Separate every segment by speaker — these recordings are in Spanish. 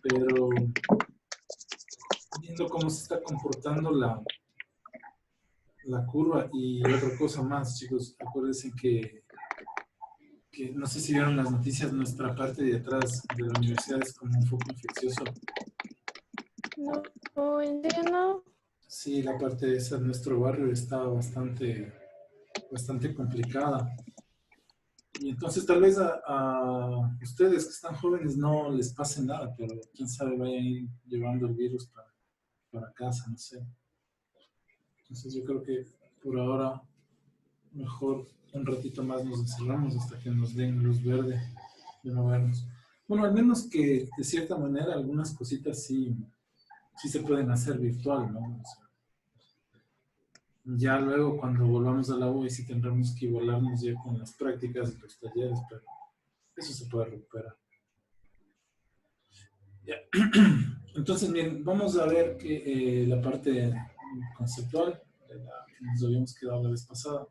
Speaker 1: pero viendo cómo se está comportando la curva y otra cosa más, chicos, acuérdense que no sé si vieron las noticias, nuestra parte de atrás de la universidad es como un foco infeccioso.
Speaker 2: No, no entiendo.
Speaker 1: Sí, la parte esa de nuestro barrio está bastante complicada. Y entonces tal vez a ustedes que están jóvenes no les pase nada, pero quién sabe vayan a ir llevando el virus para casa, no sé. Entonces yo creo que por ahora mejor un ratito más nos encerramos hasta que nos den luz verde de movernos. Bueno, al menos que de cierta manera algunas cositas sí se pueden hacer virtual, ¿no? O sea, ya luego cuando volvamos a la U y sí tendremos que volarnos ya con las prácticas y los talleres, pero eso se puede recuperar. Ya. Entonces, bien, vamos a ver que, la parte conceptual de la que nos habíamos quedado la vez pasada.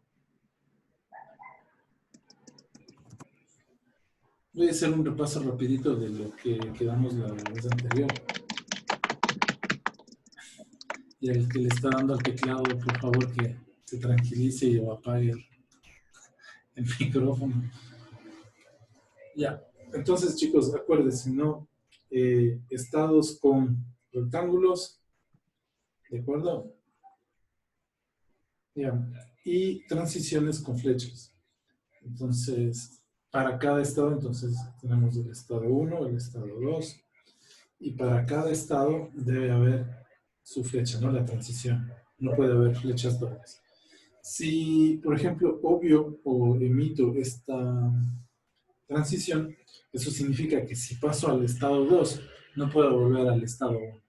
Speaker 1: Voy a hacer un repaso rapidito de lo que quedamos la vez anterior. Y el que le está dando al teclado, por favor, que se tranquilice y apague el micrófono. Ya, entonces chicos, acuérdense, ¿no? Estados con rectángulos, ¿de acuerdo? Ya, y transiciones con flechas. Entonces, para cada estado, entonces, tenemos el estado 1, el estado 2, y para cada estado debe haber su flecha, ¿no? La transición. No puede haber flechas dobles. Si, por ejemplo, obvio o emito esta transición, eso significa que si paso al estado 2, no puedo volver al estado 1.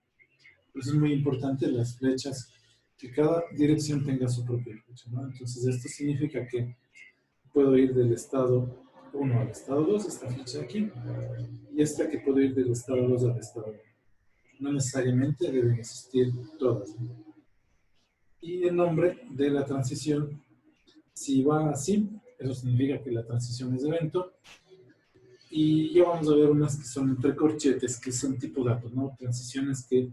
Speaker 1: Por eso es muy importante las flechas, que cada dirección tenga su propia flecha, ¿no? Entonces, esto significa que puedo ir del estado 1 al estado 2, esta flecha de aquí, y esta que puedo ir del estado 2 al estado 1. No necesariamente deben existir todas, ¿no? Y el nombre de la transición, si va así, eso significa que la transición es evento. Y ya vamos a ver unas que son entre corchetes, que son tipo datos, ¿no? Transiciones que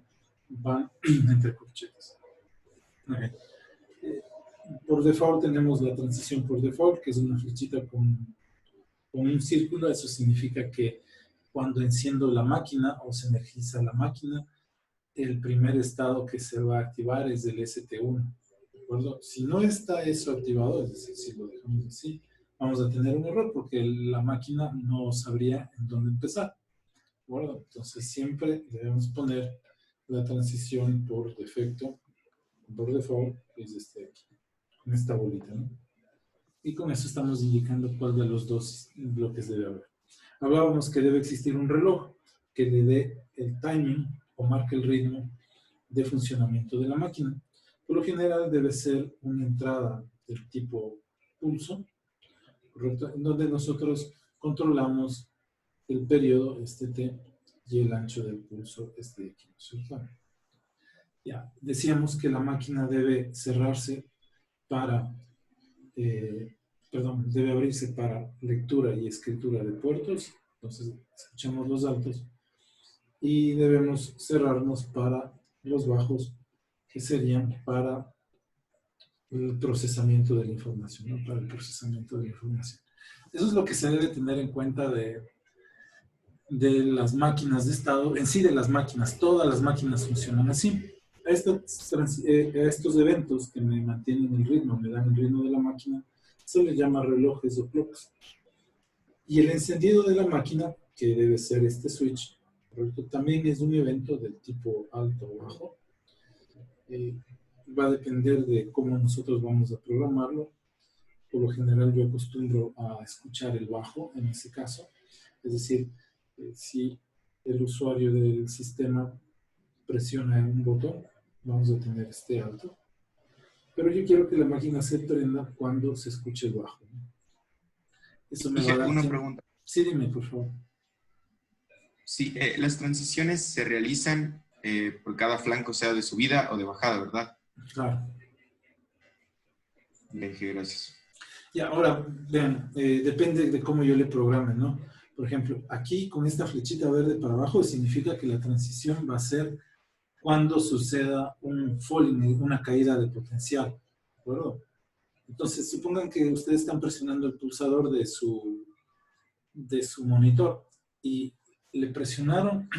Speaker 1: van entre corchetes. Okay. Por default tenemos la transición por default, que es una flechita con un círculo. Eso significa que cuando enciendo la máquina o se energiza la máquina, el primer estado que se va a activar es el ST1. ¿De acuerdo? Si no está eso activado, es decir, si lo dejamos así, vamos a tener un error porque la máquina no sabría en dónde empezar. ¿De acuerdo? Entonces siempre debemos poner la transición por defecto, por default, que es este aquí, con esta bolita, ¿no? Y con eso estamos indicando cuál de los dos bloques debe haber. Hablábamos que debe existir un reloj que le dé el timing o marque el ritmo de funcionamiento de la máquina. Por lo general debe ser una entrada del tipo pulso, ¿correcto? En donde nosotros controlamos el periodo, este T, y el ancho del pulso, este X, ¿cierto? Ya, decíamos que la máquina debe cerrarse para, debe abrirse para lectura y escritura de puertos. Entonces, escuchamos los altos. Y debemos cerrarnos para los bajos, que serían para el procesamiento de la información, ¿no? Para el procesamiento de la información. Eso es lo que se debe tener en cuenta de las máquinas de estado, en sí de las máquinas. Todas las máquinas funcionan así. A estos eventos que me mantienen el ritmo, me dan el ritmo de la máquina, se les llama relojes o clocks. Y el encendido de la máquina, que debe ser este switch, ¿correcto? También es un evento del tipo alto o bajo. Va a depender de cómo nosotros vamos a programarlo. Por lo general yo acostumbro a escuchar el bajo en ese caso. Es decir, si el usuario del sistema presiona un botón, vamos a tener este alto. Pero yo quiero que la máquina se prenda cuando se escuche el bajo, ¿no? Eso me va a dar
Speaker 3: Una
Speaker 1: tiempo.
Speaker 3: pregunta.
Speaker 1: Sí, dime, por favor.
Speaker 3: Sí, las transiciones se realizan por cada flanco, sea de subida o de bajada, ¿verdad?
Speaker 1: Claro.
Speaker 3: Bien, gracias.
Speaker 1: Y ahora, vean, depende de cómo yo le programe, ¿no? Por ejemplo, aquí con esta flechita verde para abajo significa que la transición va a ser cuando suceda un falling, una caída de potencial. ¿De acuerdo? Entonces, supongan que ustedes están presionando el pulsador de su monitor y le presionaron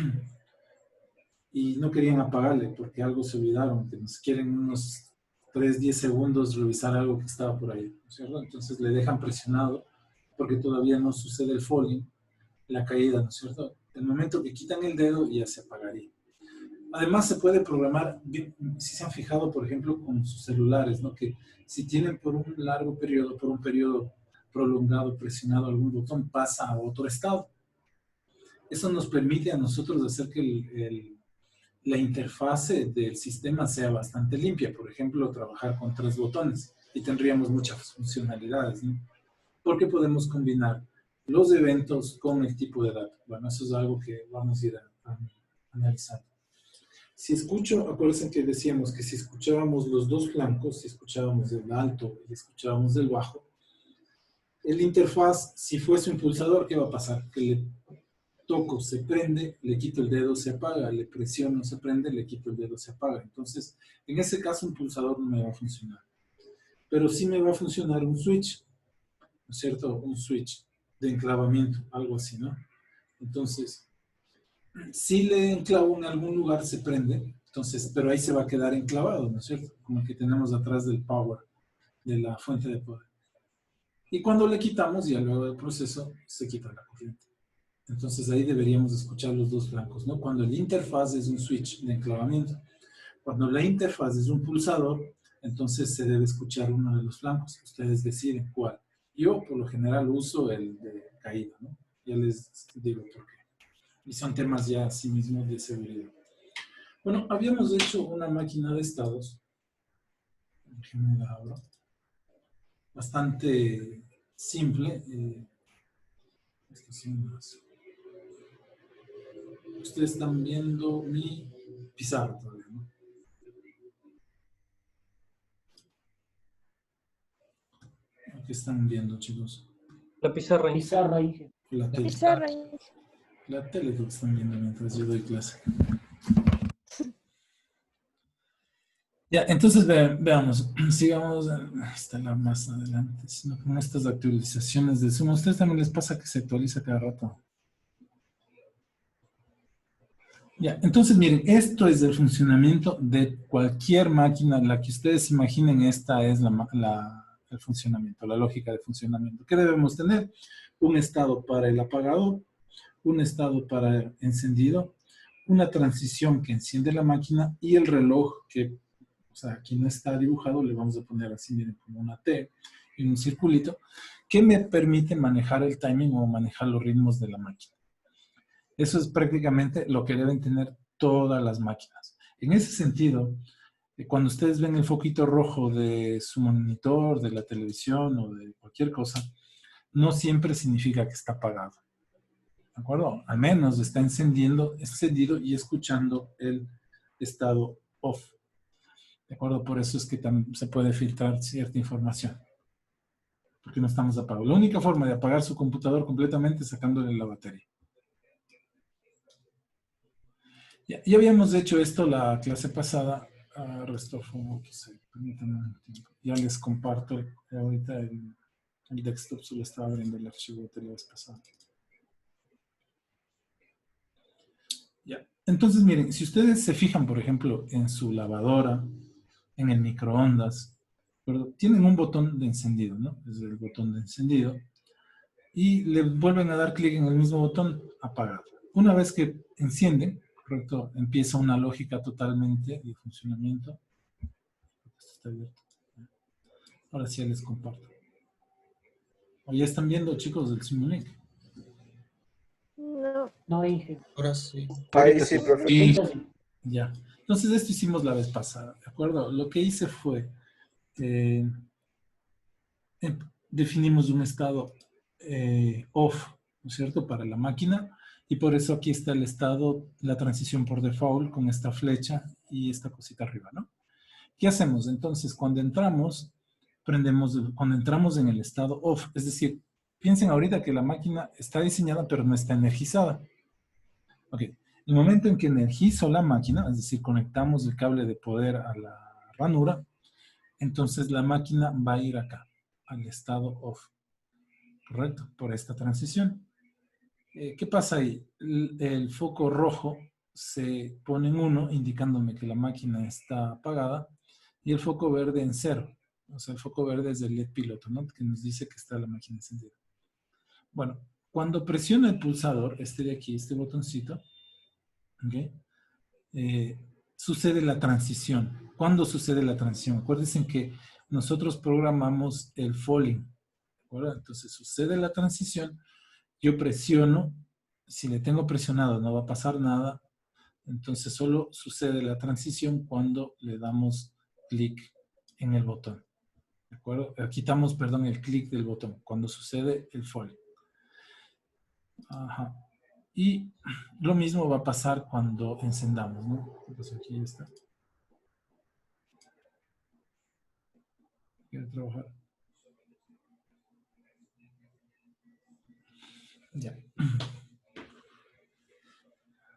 Speaker 1: y no querían apagarle porque algo se olvidaron, que nos quieren unos 3, 10 segundos revisar algo que estaba por ahí, ¿cierto? Entonces le dejan presionado porque todavía no sucede el falling, la caída, ¿no es cierto? El momento que quitan el dedo ya se apagaría. Además se puede programar, si se han fijado, por ejemplo, con sus celulares, ¿no? Que si tienen por un largo periodo, por un periodo prolongado, presionado algún botón, pasa a otro estado. Eso nos permite a nosotros hacer que la interfase del sistema sea bastante limpia. Por ejemplo, trabajar con 3 botones y tendríamos muchas funcionalidades, ¿no? Porque podemos combinar los eventos con el tipo de dato. Bueno, eso es algo que vamos a ir analizando. Si escucho, acuérdense que decíamos que si escuchábamos los dos flancos, si escuchábamos del alto y escuchábamos del bajo, el interfaz, si fuese un pulsador, ¿qué va a pasar? Que le toco, se prende, le quito el dedo, se apaga, le presiono, se prende, le quito el dedo, se apaga. Entonces, en ese caso un pulsador no me va a funcionar. Pero sí me va a funcionar un switch, ¿no es cierto? Un switch de enclavamiento, algo así, ¿no? Entonces, si le enclavo en algún lugar se prende, entonces, pero ahí se va a quedar enclavado, ¿no es cierto? Como el que tenemos atrás del power, de la fuente de poder. Y cuando le quitamos, ya luego del proceso, se quita la corriente. Entonces ahí deberíamos escuchar los dos flancos, ¿no? Cuando el interfaz es un switch de enclavamiento. Cuando la interfaz es un pulsador, entonces se debe escuchar uno de los flancos. Ustedes deciden cuál. Yo, por lo general, uso el de caída, ¿no? Ya les digo por qué. Y son temas ya sí mismos de seguridad. Bueno, habíamos hecho una máquina de estados. Déjenme ver ahora. Bastante simple. Esto sí más. Ustedes están viendo mi pizarra todavía, ¿no? ¿Qué están viendo, chicos?
Speaker 4: La pizarra. Pizarra, dije.
Speaker 1: La tele.
Speaker 2: Pizarra.
Speaker 1: La tele que están viendo mientras yo doy clase. Ya, entonces veamos, sigamos hasta la más adelante, sino con estas actualizaciones de Zoom. ¿A ustedes también les pasa que se actualiza cada rato? Ya, entonces miren, esto es el funcionamiento de cualquier máquina, la que ustedes imaginen, esta es el funcionamiento, la lógica de funcionamiento. ¿Qué debemos tener? Un estado para el apagado, un estado para el encendido, una transición que enciende la máquina y el reloj que, o sea, aquí no está dibujado, le vamos a poner así, miren, como una T y un circulito, que me permite manejar el timing o manejar los ritmos de la máquina. Eso es prácticamente lo que deben tener todas las máquinas. En ese sentido, cuando ustedes ven el foquito rojo de su monitor, de la televisión o de cualquier cosa, no siempre significa que está apagado. ¿De acuerdo? Al menos está encendido y escuchando el estado off. ¿De acuerdo? Por eso es que también se puede filtrar cierta información. Porque no estamos apagados. La única forma de apagar su computador completamente es sacándole la batería. Ya habíamos hecho esto la clase pasada. Permítanme un tiempo. Ya les comparto ahorita el desktop, solo estaba abriendo el archivo de la vez pasada. Ya. Entonces, miren, si ustedes se fijan, por ejemplo, en su lavadora, en el microondas, tienen un botón de encendido, ¿no? Es el botón de encendido. Y le vuelven a dar clic en el mismo botón, apagado. Una vez que encienden, correcto, empieza una lógica totalmente de funcionamiento. Esto está abierto. Ahora sí les comparto. ¿O ya están viendo, chicos, el Simulink?
Speaker 2: No.
Speaker 4: No, dije.
Speaker 3: Ahora sí.
Speaker 5: Ahí sí, profe.
Speaker 3: Sí.
Speaker 1: Ya. Entonces, esto hicimos la vez pasada, ¿de acuerdo? Lo que hice fue, definimos un estado off, ¿no es cierto?, para la máquina, y por eso aquí está el estado, la transición por default con esta flecha y esta cosita arriba, ¿no? ¿Qué hacemos? Entonces, cuando entramos en el estado off, es decir, piensen ahorita que la máquina está diseñada pero no está energizada. Ok, el momento en que energizo la máquina, es decir, conectamos el cable de poder a la ranura, entonces la máquina va a ir acá, al estado off. ¿Correcto? Por esta transición. ¿Qué pasa ahí? El foco rojo se pone en 1, indicándome que la máquina está apagada, y el foco verde en 0. O sea, el foco verde es el LED piloto, ¿no? Que nos dice que está la máquina encendida. Bueno, cuando presiono el pulsador, este de aquí, este botoncito, ¿ok? Sucede la transición. ¿Cuándo sucede la transición? Acuérdense que nosotros programamos el falling, ¿de acuerdo? Entonces sucede la transición, yo presiono, si le tengo presionado no va a pasar nada, entonces solo sucede la transición cuando le damos clic en el botón, ¿de acuerdo? Quitamos, perdón, el clic del botón, cuando sucede el falling. Ajá. Y lo mismo va a pasar cuando encendamos, ¿no? Pues aquí está. Quiero trabajar. Ya.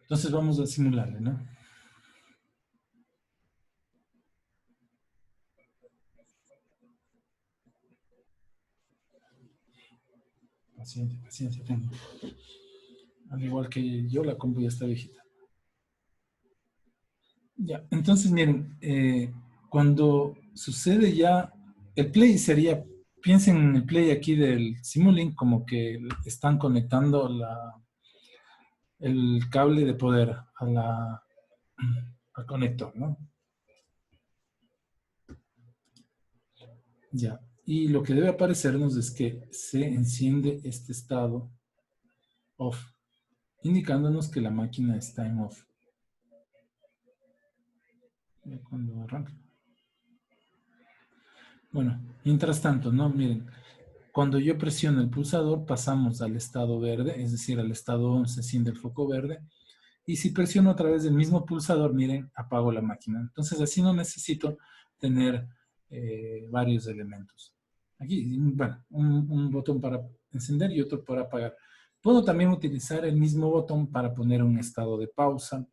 Speaker 1: Entonces vamos a simularle, ¿no? Paciencia, paciencia tengo. Al igual que yo, la compu ya está viejita. Ya, entonces miren, cuando sucede ya, el play sería, piensen en el play aquí del Simulink como que están conectando el cable de poder al conector, ¿no? Ya, y lo que debe aparecernos es que se enciende este estado off, indicándonos que la máquina está en off. Cuando arranca. Bueno, mientras tanto, ¿no? Miren, cuando yo presiono el pulsador pasamos al estado verde, es decir, al estado 11 se enciende el foco verde. Y si presiono a través del mismo pulsador, miren, apago la máquina. Entonces así no necesito tener varios elementos. Aquí, bueno, un botón para encender y otro para apagar. Puedo también utilizar el mismo botón para poner un estado de pausa.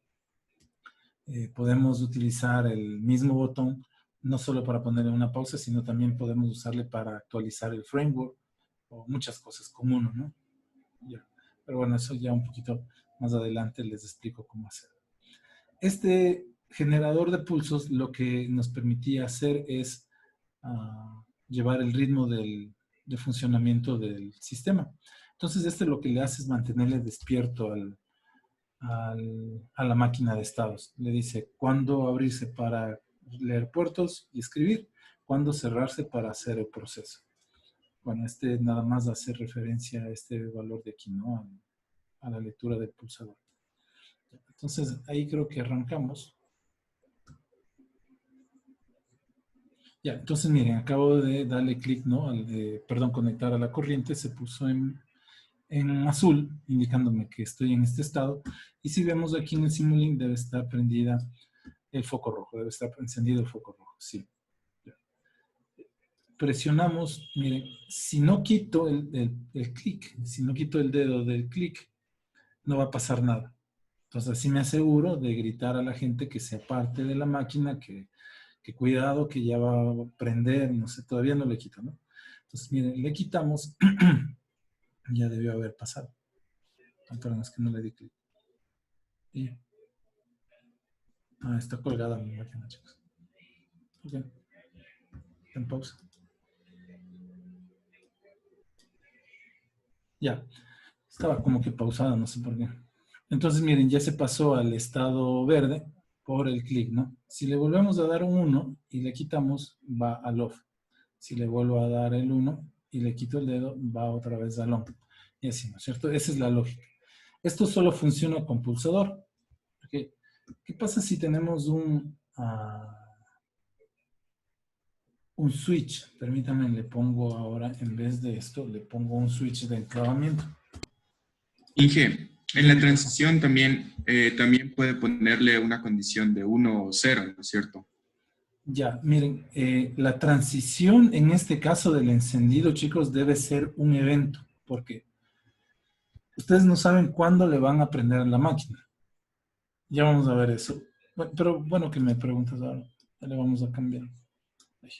Speaker 1: Podemos utilizar el mismo botón no solo para ponerle una pausa, sino también podemos usarle para actualizar el framework o muchas cosas con uno, ¿no? Ya. Pero bueno, eso ya un poquito más adelante les explico cómo hacer. Este generador de pulsos lo que nos permitía hacer es llevar el ritmo de funcionamiento del sistema. Entonces, este lo que le hace es mantenerle despierto a la máquina de estados. Le dice cuándo abrirse para leer puertos y escribir, cuándo cerrarse para hacer el proceso. Bueno, este nada más hace referencia a este valor de aquí, ¿no? A la lectura del pulsador. Entonces, ahí creo que arrancamos. Ya, entonces miren, acabo de darle clic, ¿no? Perdón, conectar a la corriente, se puso en azul, indicándome que estoy en este estado. Y si vemos aquí en el Simulink, debe estar prendida el foco rojo, debe estar encendido el foco rojo, sí. Presionamos, miren, si no quito el clic, si no quito el dedo del clic, no va a pasar nada. Entonces así me aseguro de gritar a la gente que sea parte de la máquina, que cuidado, que ya va a prender, no sé, todavía no le quito, ¿no? Entonces miren, le quitamos, ya debió haber pasado. Perdón, es que no le di clic. Está colgada mi máquina, chicos. Ok. En pausa. Ya. Estaba como que pausada, no sé por qué. Entonces, miren, ya se pasó al estado verde por el clic, ¿no? Si le volvemos a dar un 1 y le quitamos, va al off. Si le vuelvo a dar el 1 y le quito el dedo, va otra vez al on. Y así, ¿no es cierto? Esa es la lógica. Esto solo funciona con pulsador. ¿Okay? ¿Qué pasa si tenemos un switch? Permítanme, le pongo ahora, en vez de esto, le pongo un switch de enclavamiento.
Speaker 3: Inge, en la transición también puede ponerle una condición de 1 o 0, ¿no es cierto?
Speaker 1: Ya, miren, la transición en este caso del encendido, chicos, debe ser un evento. Porque ustedes no saben cuándo le van a prender en la máquina. Ya vamos a ver eso. Bueno, pero bueno que me preguntas ahora. Ya le vamos a cambiar. Ay.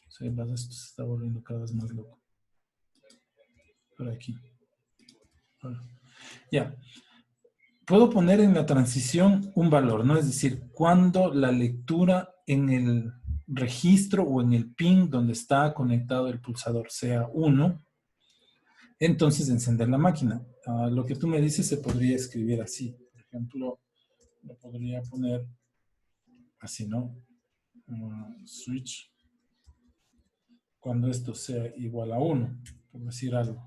Speaker 1: Sí, esto se está volviendo cada vez más loco. Por aquí. Ahora. Ya. Puedo poner en la transición un valor, ¿no? Es decir, cuando la lectura en el registro o en el pin donde está conectado el pulsador sea 1, entonces encender la máquina. Lo que tú me dices se podría escribir así. Por ejemplo, lo podría poner así, ¿no? Switch cuando esto sea igual a 1, por decir algo.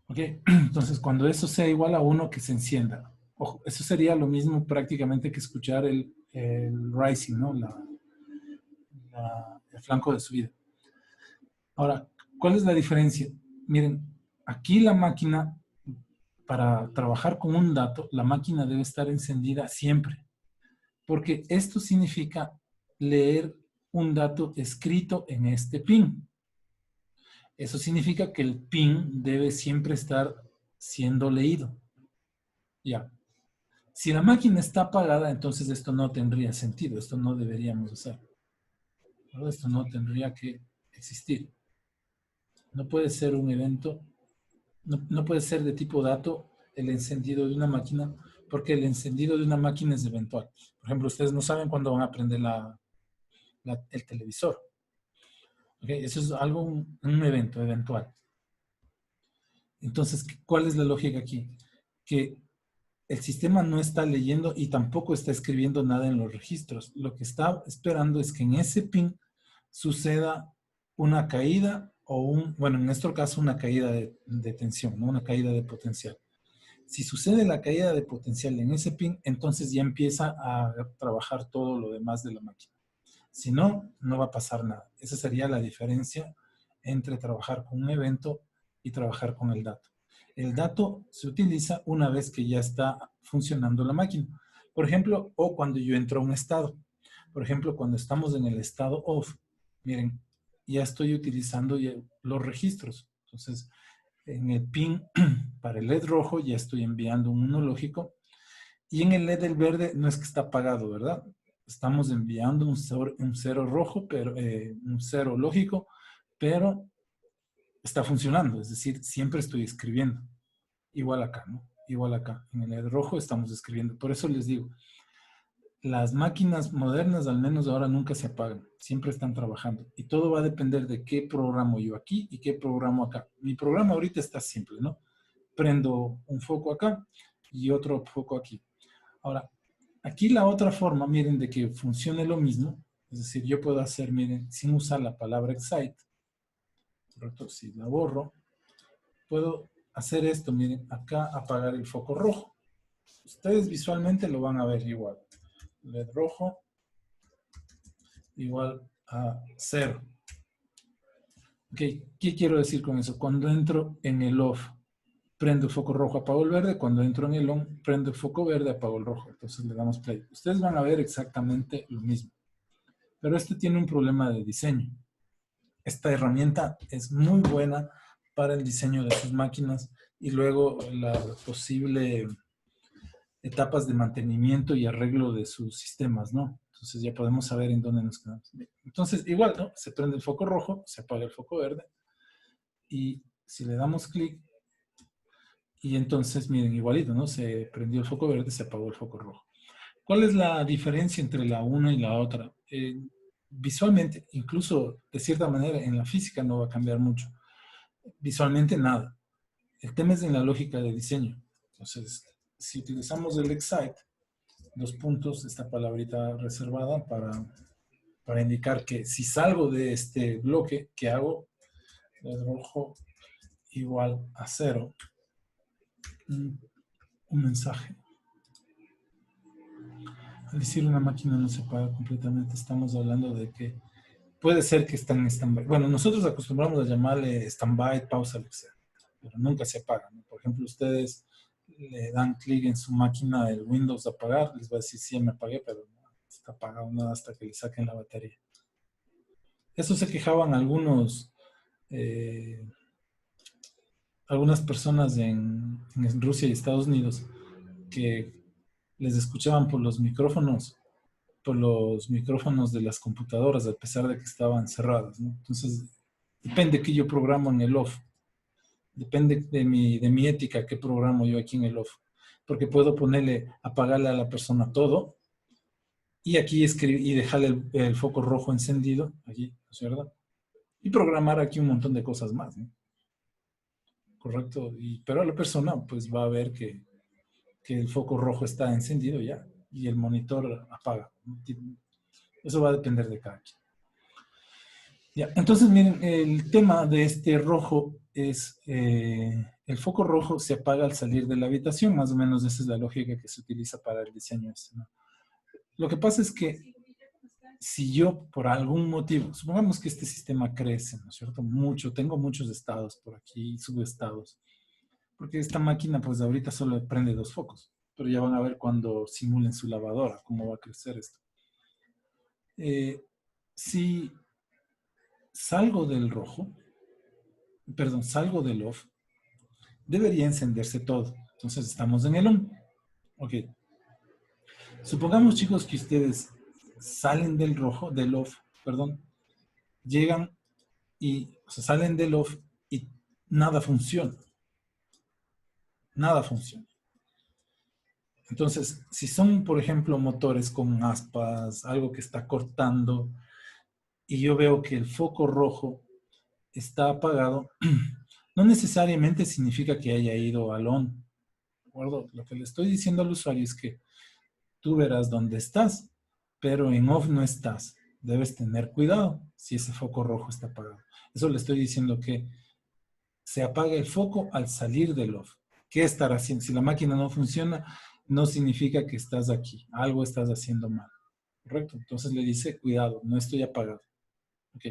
Speaker 1: Ok, entonces cuando eso sea igual a 1, que se encienda. Ojo, eso sería lo mismo prácticamente que escuchar el rising, ¿no? El flanco de subida. Ahora, ¿cuál es la diferencia? Miren, aquí la máquina, para trabajar con un dato, la máquina debe estar encendida siempre, porque esto significa leer un dato escrito en este pin. Eso significa que el pin debe siempre estar siendo leído. Ya. Si la máquina está apagada, entonces esto no tendría sentido, esto no deberíamos hacer. ¿No? Esto no tendría que existir. No puede ser un evento, no puede ser de tipo dato el encendido de una máquina, porque el encendido de una máquina es eventual. Por ejemplo, ustedes no saben cuándo van a prender el televisor. ¿Okay? Eso es algo, un evento eventual. Entonces, ¿cuál es la lógica aquí? Que el sistema no está leyendo y tampoco está escribiendo nada en los registros. Lo que está esperando es que en ese pin suceda una caída o bueno, en nuestro caso una caída de tensión, ¿no? Una caída de potencial. Si sucede la caída de potencial en ese pin, entonces ya empieza a trabajar todo lo demás de la máquina. Si no, no va a pasar nada. Esa sería la diferencia entre trabajar con un evento y trabajar con el dato. El dato se utiliza una vez que ya está funcionando la máquina. Por ejemplo, o cuando yo entro a un estado. Por ejemplo, cuando estamos en el estado off, miren, ya estoy utilizando ya los registros. Entonces, en el pin para el LED rojo ya estoy enviando un 1 lógico. Y en el LED del verde no es que está apagado, ¿verdad? Estamos enviando un 0 rojo, pero un 0 lógico, pero está funcionando. Es decir, siempre estoy escribiendo. Igual acá, ¿no? Igual acá. En el LED rojo estamos escribiendo. Por eso les digo, las máquinas modernas, al menos ahora, nunca se apagan. Siempre están trabajando. Y todo va a depender de qué programo yo aquí y qué programo acá. Mi programa ahorita está simple, ¿no? Prendo un foco acá y otro foco aquí. Ahora, aquí la otra forma, miren, de que funcione lo mismo, es decir, yo puedo hacer, miren, sin usar la palabra excite, ¿correcto? Si la borro, puedo hacer esto, miren, acá apagar el foco rojo. Ustedes visualmente lo van a ver igual. LED rojo igual a 0. Ok, ¿qué quiero decir con eso? Cuando entro en el off, prendo el foco rojo, apago el verde. Cuando entro en el on, prendo el foco verde, apago el rojo. Entonces le damos play. Ustedes van a ver exactamente lo mismo. Pero este tiene un problema de diseño. Esta herramienta es muy buena para el diseño de sus máquinas y luego la posible etapas de mantenimiento y arreglo de sus sistemas, ¿no? Entonces ya podemos saber en dónde nos quedamos. Entonces, igual, ¿no? Se prende el foco rojo, se apaga el foco verde y si le damos clic y entonces, miren, igualito, ¿no? Se prendió el foco verde, se apagó el foco rojo. ¿Cuál es la diferencia entre la una y la otra? Visualmente, incluso de cierta manera en la física no va a cambiar mucho. Visualmente nada. El tema es en la lógica de diseño. Entonces, si utilizamos el excite, 2 puntos, esta palabrita reservada para indicar que si salgo de este bloque, ¿qué hago? Le rojo igual a 0. Un mensaje. Al decir una máquina no se apaga completamente, estamos hablando de que puede ser que están en stand-by. Bueno, nosotros acostumbramos a llamarle stand-by, pausa, lo que sea, pero nunca se apaga, ¿no? Por ejemplo, ustedes le dan clic en su máquina el Windows apagar, les va a decir, sí, me apagué, pero no está apagado nada hasta que le saquen la batería. Eso se quejaban algunos algunas personas en Rusia y Estados Unidos que les escuchaban por los micrófonos de las computadoras, a pesar de que estaban cerradas, ¿no? Entonces, depende que yo programo en el off. Depende de mi ética que programo yo aquí en el off. Porque puedo apagarle a la persona todo y aquí escribir y dejarle el foco rojo encendido, allí, ¿no es verdad? Y programar aquí un montón de cosas más, ¿no? Correcto. Pero la persona pues va a ver que el foco rojo está encendido ya y el monitor apaga. Eso va a depender de cada quien. Ya, entonces, miren, el tema de este rojo es, el foco rojo se apaga al salir de la habitación, más o menos esa es la lógica que se utiliza para el diseño este, ¿no? Lo que pasa es que si yo por algún motivo, supongamos que este sistema crece, ¿no es cierto? Tengo muchos estados por aquí, subestados, porque esta máquina pues ahorita solo prende 2 focos, pero ya van a ver cuando simulen su lavadora, cómo va a crecer esto. Si salgo del off, debería encenderse todo. Entonces estamos en el on. Ok. Supongamos, chicos, que ustedes salen del off, llegan salen del off y nada funciona. Nada funciona. Entonces, si son, por ejemplo, motores con aspas, algo que está cortando, y yo veo que el foco rojo está apagado, no necesariamente significa que haya ido al on. ¿De acuerdo? Lo que le estoy diciendo al usuario es que tú verás dónde estás, pero en off no estás. Debes tener cuidado si ese foco rojo está apagado. Eso le estoy diciendo que se apaga el foco al salir del off. ¿Qué estará haciendo? Si la máquina no funciona, no significa que estás aquí. Algo estás haciendo mal. ¿Correcto? Entonces le dice, cuidado, no estoy apagado. Ok.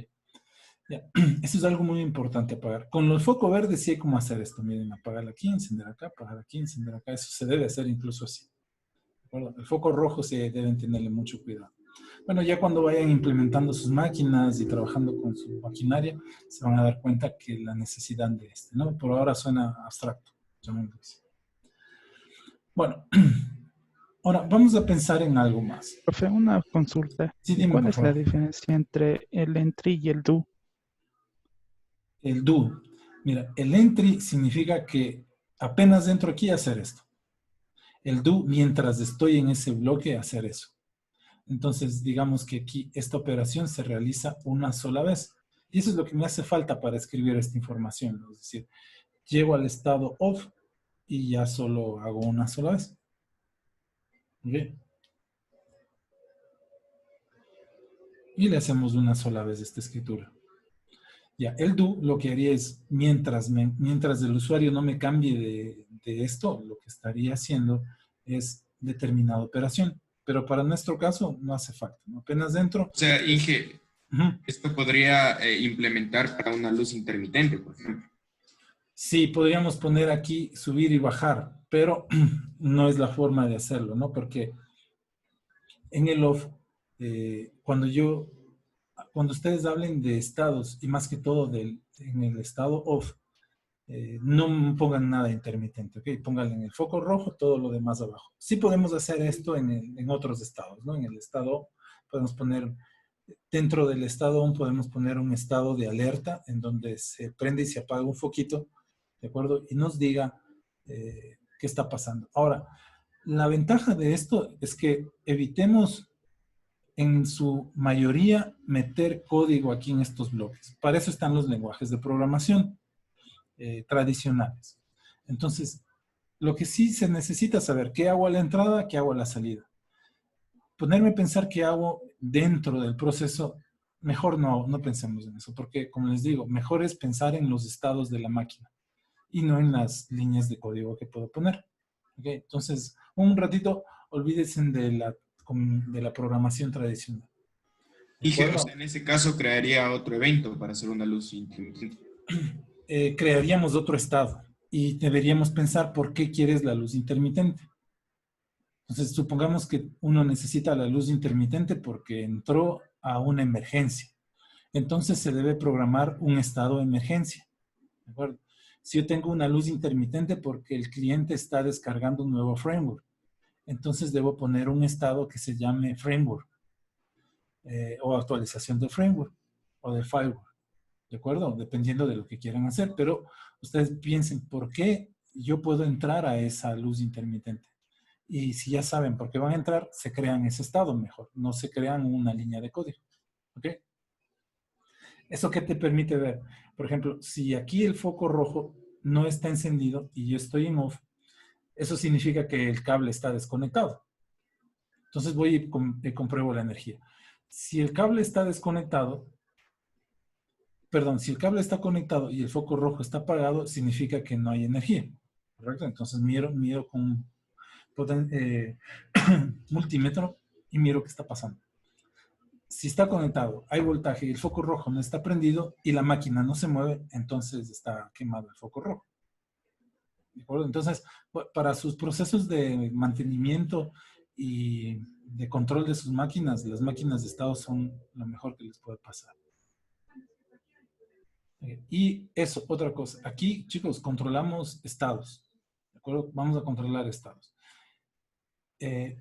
Speaker 1: Ya. Eso es algo muy importante apagar. Con el foco verde sí hay cómo hacer esto. Miren, apagar aquí, encender acá, apagar aquí, encender acá. Eso se debe hacer incluso así. ¿De acuerdo? El foco rojo se deben tenerle mucho cuidado. Bueno, ya cuando vayan implementando sus máquinas y trabajando con su maquinaria, se van a dar cuenta que la necesidad de este, ¿no? Por ahora suena abstracto. Bueno, ahora vamos a pensar en algo más.
Speaker 5: Profe, una consulta.
Speaker 1: Sí, dime,
Speaker 5: ¿Cuál
Speaker 1: por
Speaker 5: es la
Speaker 1: favor.
Speaker 5: diferencia entre el entry y el do?
Speaker 1: El do. Mira, el entry significa que apenas entro aquí a hacer esto. El do, mientras estoy en ese bloque, hacer eso. Entonces, digamos que aquí esta operación se realiza una sola vez. Y eso es lo que me hace falta para escribir esta información, ¿no? Es decir, llego al estado off y ya solo hago una sola vez. ¿Okay? Y le hacemos una sola vez esta escritura. Ya, el do lo que haría es, mientras el usuario no me cambie de esto, lo que estaría haciendo es determinada operación. Pero para nuestro caso no hace falta, ¿no? Apenas dentro.
Speaker 3: O sea, Inge, esto podría implementar para una luz intermitente, por ejemplo.
Speaker 1: Sí, podríamos poner aquí subir y bajar, pero no es la forma de hacerlo, ¿no? Porque en el off, cuando ustedes hablen de estados, y más que todo en el estado off, no pongan nada intermitente, ¿ok? Pónganle en el foco rojo todo lo demás abajo. Sí podemos hacer esto en otros estados, ¿no? En el estado podemos poner, dentro del estado on podemos poner un estado de alerta en donde se prende y se apaga un foquito, ¿de acuerdo? Y nos diga qué está pasando. Ahora, la ventaja de esto es que evitemos en su mayoría meter código aquí en estos bloques. Para eso están los lenguajes de programación tradicionales. Entonces, lo que sí se necesita saber, ¿qué hago a la entrada, qué hago a la salida? Ponerme a pensar qué hago dentro del proceso, mejor no pensemos en eso, porque como les digo, mejor es pensar en los estados de la máquina y no en las líneas de código que puedo poner. ¿Okay? Entonces, un ratito, olvídense de la programación tradicional.
Speaker 3: Inge, o sea, en ese caso crearía otro evento para hacer una luz intermitente.
Speaker 1: Crearíamos otro estado y deberíamos pensar por qué quieres la luz intermitente. Entonces, supongamos que uno necesita la luz intermitente porque entró a una emergencia. entonces se debe programar un estado de emergencia. ¿De acuerdo? Si yo tengo una luz intermitente porque el cliente está descargando un nuevo framework, entonces debo poner un estado que se llame framework o actualización del framework o del firewall. ¿De acuerdo? Dependiendo de lo que quieran hacer. Pero ustedes piensen, ¿por qué yo puedo entrar a esa luz intermitente? Y si ya saben por qué van a entrar, se crean ese estado mejor. No se crean una línea de código. ¿Ok? ¿Eso qué te permite ver? Por ejemplo, si aquí el foco rojo no está encendido y yo estoy en off, eso significa que el cable está desconectado. Entonces voy y compruebo la energía. Si el cable está desconectado, perdón, si el cable está conectado y el foco rojo está apagado, significa que no hay energía. ¿Correcto? Entonces miro con un multímetro y miro qué está pasando. Si está conectado, hay voltaje y el foco rojo no está prendido y la máquina no se mueve, entonces está quemado el foco rojo. ¿De acuerdo? Entonces, para sus procesos de mantenimiento y de control de sus máquinas, las máquinas de estado son lo mejor que les puede pasar. Y eso, otra cosa. Aquí, chicos, controlamos estados. ¿De acuerdo? Vamos a controlar estados.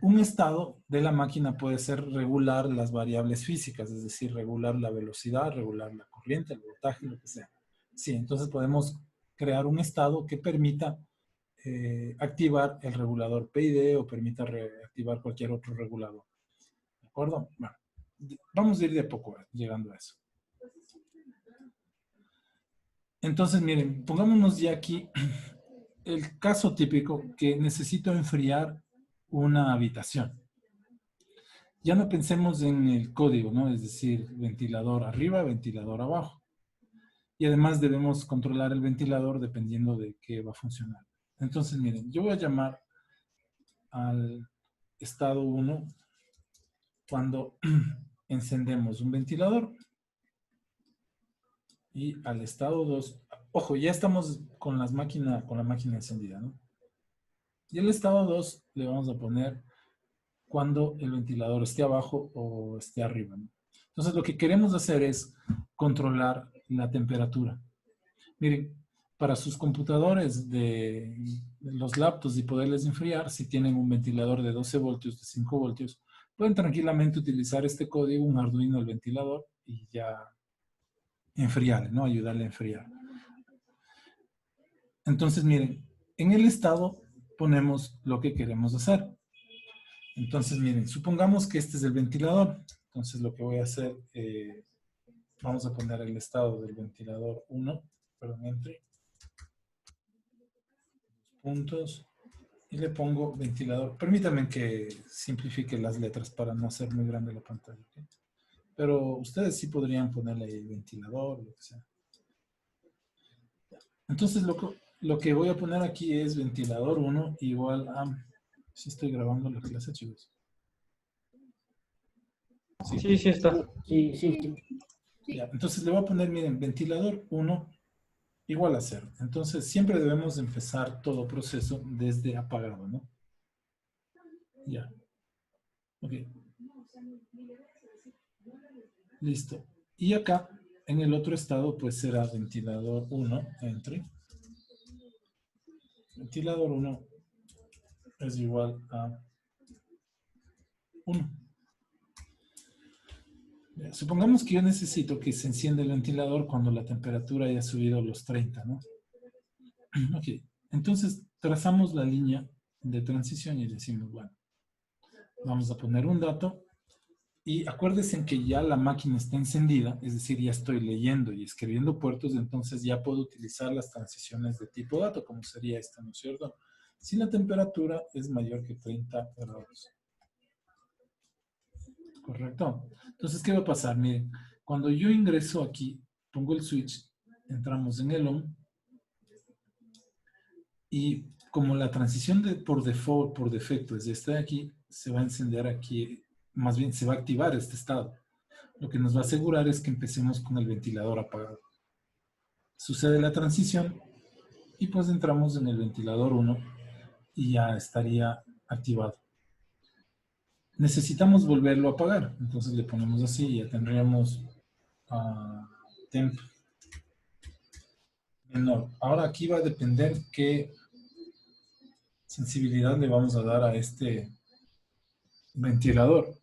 Speaker 1: Un estado de la máquina puede ser regular las variables físicas, es decir, regular la velocidad, regular la corriente, el voltaje, lo que sea. Sí, entonces podemos crear un estado que permita activar el regulador PID o permita activar cualquier otro regulador. ¿De acuerdo? Bueno, vamos a ir de a poco llegando a eso. Entonces, miren, pongámonos ya aquí el caso típico que necesito enfriar una habitación. Ya no pensemos en el código, ¿no? Es decir, ventilador arriba, ventilador abajo. Y además debemos controlar el ventilador dependiendo de qué va a funcionar. Entonces, miren, yo voy a llamar al estado 1 cuando encendemos un ventilador y al estado 2, ojo, ya estamos con la máquina encendida, ¿no? Y el estado 2 le vamos a poner cuando el ventilador esté abajo o esté arriba, ¿no? Entonces, lo que queremos hacer es controlar la temperatura. Miren, para sus computadores de los laptops y poderles enfriar, si tienen un ventilador de 12 voltios, de 5 voltios, pueden tranquilamente utilizar este código, un Arduino al ventilador y ya enfriarle, ¿no? Ayudarle a enfriar. Entonces, miren, en el estado ponemos lo que queremos hacer. Entonces, miren, supongamos que este es el ventilador. Entonces, lo que voy a hacer, vamos a poner el estado del ventilador 1, perdón, entry. Puntos. Y le pongo ventilador. Permítanme que simplifique las letras para no hacer muy grande la pantalla. ¿Okay? Pero ustedes sí podrían ponerle ahí ventilador, lo que sea. Entonces, lo que voy a poner aquí es ventilador 1 igual a... Si estoy grabando la clase, chicos.
Speaker 4: Sí, sí está.
Speaker 6: Sí, sí, sí.
Speaker 1: Ya, entonces le voy a poner, miren, ventilador 1 igual a 0. Entonces, siempre debemos empezar todo proceso desde apagado, ¿no? Ya. Ok. Listo. Y acá, en el otro estado, pues será ventilador 1, entry. Ventilador 1 es igual a 1. Ya, supongamos que yo necesito que se encienda el ventilador cuando la temperatura haya subido a los 30, ¿no? Ok. Entonces, trazamos la línea de transición y decimos, bueno, vamos a poner un dato. Y acuérdense que ya la máquina está encendida, es decir, ya estoy leyendo y escribiendo puertos, entonces ya puedo utilizar las transiciones de tipo dato, como sería esta, ¿no es cierto? Si la temperatura es mayor que 30 grados. ¿Correcto? Entonces, ¿qué va a pasar? Miren, cuando yo ingreso aquí, pongo el switch, entramos en el on, y como la transición por default, por defecto, es esta de aquí, se va a encender aquí. Más bien se va a activar este estado. Lo que nos va a asegurar es que empecemos con el ventilador apagado. Sucede la transición y pues entramos en el ventilador 1 y ya estaría activado. Necesitamos volverlo a apagar. Entonces le ponemos así y ya tendríamos temp menor. Ahora aquí va a depender qué sensibilidad le vamos a dar a este ventilador.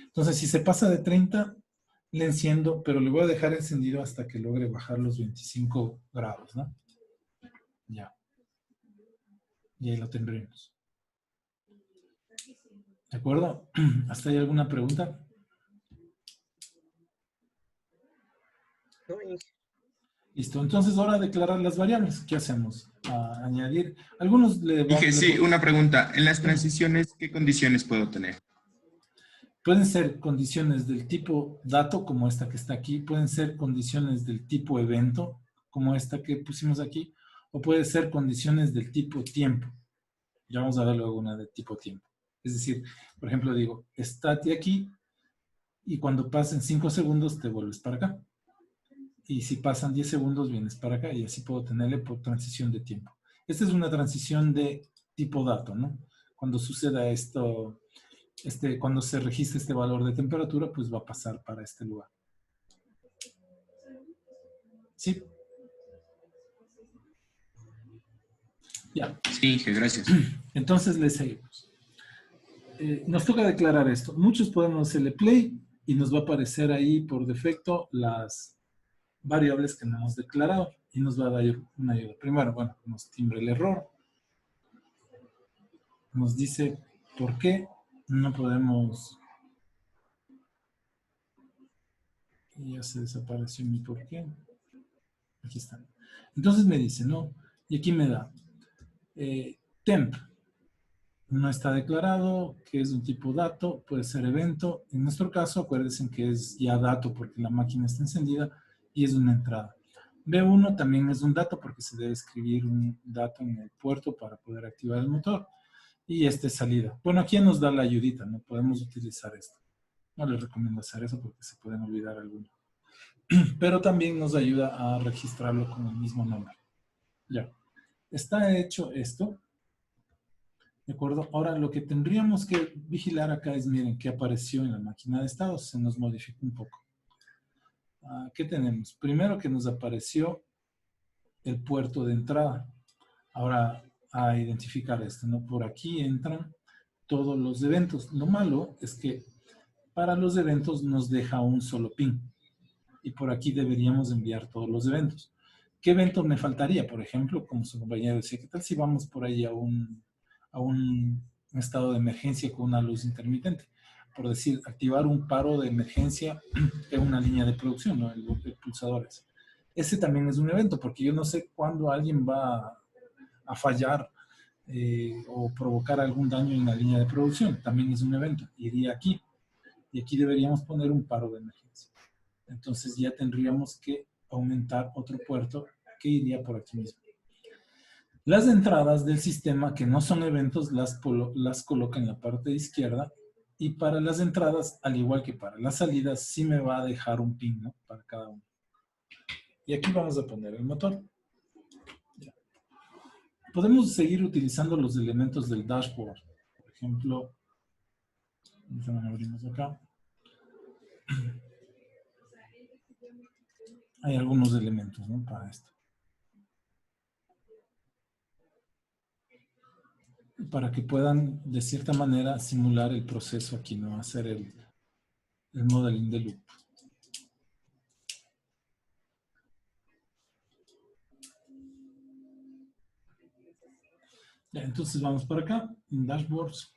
Speaker 1: Entonces, si se pasa de 30, le enciendo, pero le voy a dejar encendido hasta que logre bajar los 25 grados, ¿no? Ya. Y ahí lo tendremos. ¿De acuerdo? ¿Hasta ahí alguna pregunta?
Speaker 4: No, Inge.
Speaker 1: Listo. Entonces, ahora declarar las variables. ¿Qué hacemos? Añadir. Algunos le
Speaker 3: Inge, sí, una pregunta. En las transiciones, ¿qué condiciones puedo tener?
Speaker 1: Pueden ser condiciones del tipo dato, como esta que está aquí. Pueden ser condiciones del tipo evento, como esta que pusimos aquí. O puede ser condiciones del tipo tiempo. Ya vamos a ver luego una de tipo tiempo. Es decir, por ejemplo, digo, estate aquí y cuando pasen 5 segundos te vuelves para acá. Y si pasan 10 segundos vienes para acá y así puedo tenerle por transición de tiempo. Esta es una transición de tipo dato, ¿no? Cuando suceda esto, cuando se registre este valor de temperatura, pues va a pasar para este lugar. ¿Sí? Ya.
Speaker 3: Sí, Inge, gracias.
Speaker 1: Entonces le seguimos. Nos toca declarar esto. Muchos podemos hacerle play y nos va a aparecer ahí por defecto las variables que no hemos declarado y nos va a dar una ayuda. Primero, bueno, nos timbra el error. Nos dice por qué no podemos... Y ya se desapareció mi por qué. Aquí está. Entonces me dice, ¿no? Y aquí me da temp. No está declarado, que es un tipo dato, puede ser evento. En nuestro caso, acuérdense que es ya dato porque la máquina está encendida y es una entrada. B1 también es un dato porque se debe escribir un dato en el puerto para poder activar el motor. Y este es salida. Bueno, aquí nos da la ayudita, no podemos utilizar esto. No les recomiendo hacer eso porque se pueden olvidar algunos. Pero también nos ayuda a registrarlo con el mismo nombre. Ya. Está hecho esto. ¿De acuerdo? Ahora lo que tendríamos que vigilar acá es, miren, qué apareció en la máquina de estados. Se nos modificó un poco. ¿Qué tenemos? Primero que nos apareció el puerto de entrada. Ahora, a identificar esto, ¿no? Por aquí entran todos los eventos. Lo malo es que para los eventos nos deja un solo pin. Y por aquí deberíamos enviar todos los eventos. ¿Qué evento me faltaría? Por ejemplo, como su compañero decía, ¿qué tal si vamos por ahí a un estado de emergencia con una luz intermitente? Por decir, activar un paro de emergencia en una línea de producción, ¿no? El pulsadores. Ese también es un evento, porque yo no sé cuándo alguien va a fallar o provocar algún daño en la línea de producción. También es un evento. Iría aquí. Y aquí deberíamos poner un paro de emergencia. Entonces ya tendríamos que aumentar otro puerto que iría por aquí mismo. Las entradas del sistema que no son eventos las coloca en la parte izquierda y para las entradas, al igual que para las salidas, sí me va a dejar un pin, ¿no? Para cada uno. Y aquí vamos a poner el motor. Ya. Podemos seguir utilizando los elementos del dashboard. Por ejemplo, abrimos acá. Hay algunos elementos, ¿no? Para esto. Para que puedan, de cierta manera, simular el proceso aquí, ¿no? Hacer el modeling de loop. Ya, entonces vamos por acá, en Dashboards,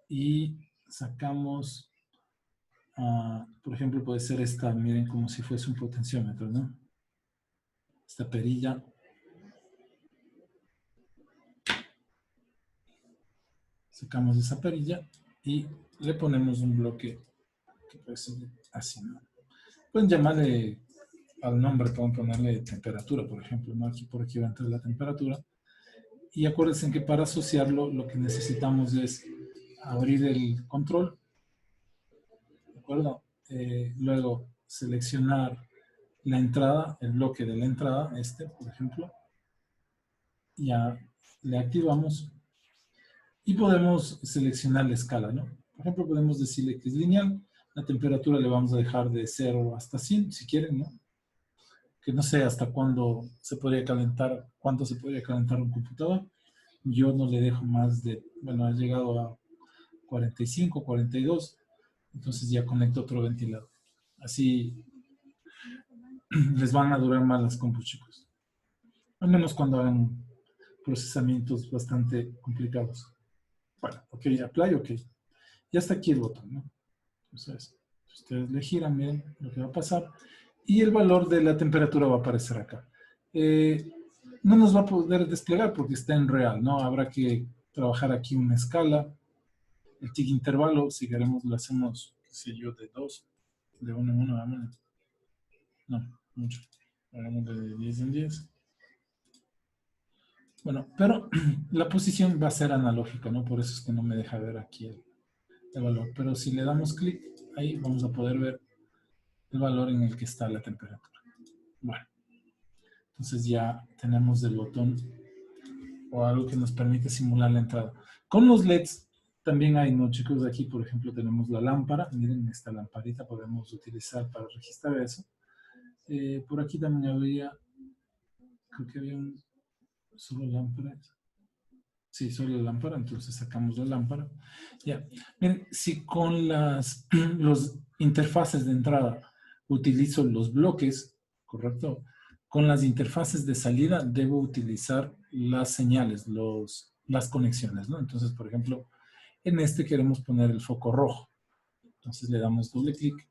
Speaker 1: y sacamos, por ejemplo, puede ser esta, miren, como si fuese un potenciómetro, ¿no? Esta perilla. Sacamos esa perilla y le ponemos un bloque que puede ser así, ¿no? Pueden llamarle al nombre, pueden ponerle temperatura, por ejemplo, ¿no? Aquí por aquí va a entrar la temperatura. Y acuérdense que para asociarlo lo que necesitamos es abrir el control, ¿de acuerdo? Luego seleccionar la entrada, el bloque de la entrada, por ejemplo. Ya le activamos y podemos seleccionar la escala, ¿no? Por ejemplo, podemos decirle que es lineal, La temperatura le vamos a dejar de 0 hasta 100, si quieren, ¿no? Que no sé hasta cuándo se podría calentar, cuánto se podría calentar un computador. Yo no le dejo más de, bueno, ha llegado a 45, 42, entonces ya conecto otro ventilador. Así les van a durar más las compus, chicos. Al menos cuando hagan procesamientos bastante complicados. Bueno, ok, apply, ok. Ya está aquí el botón, ¿no? Entonces, si ustedes le giran, miren lo que va a pasar. Y el valor de la temperatura va a aparecer acá. No nos va a poder desplegar porque está en real, ¿no? Habrá que trabajar aquí una escala. El tick intervalo, si queremos, lo hacemos, qué sé yo, de 2, de 1 en 1, vámonos. No, mucho. Hagamos de 10 en 10. Bueno, pero la posición va a ser analógica, ¿no? Por eso es que no me deja ver aquí el valor. Pero si le damos clic, ahí vamos a poder ver el valor en el que está la temperatura. Bueno, entonces ya tenemos el botón o algo que nos permite simular la entrada. Con los LEDs también hay, ¿no, chicos? Aquí, por ejemplo, tenemos la lámpara. Miren, esta lamparita podemos utilizar para registrar eso. Por aquí también había, creo que había solo lámpara. Sí, solo la lámpara, entonces sacamos la lámpara. Ya. Miren, si con los interfaces de entrada utilizo los bloques, ¿correcto? Con las interfaces de salida debo utilizar las señales, las conexiones, ¿no? Entonces, por ejemplo, en este queremos poner el foco rojo. Entonces le damos doble clic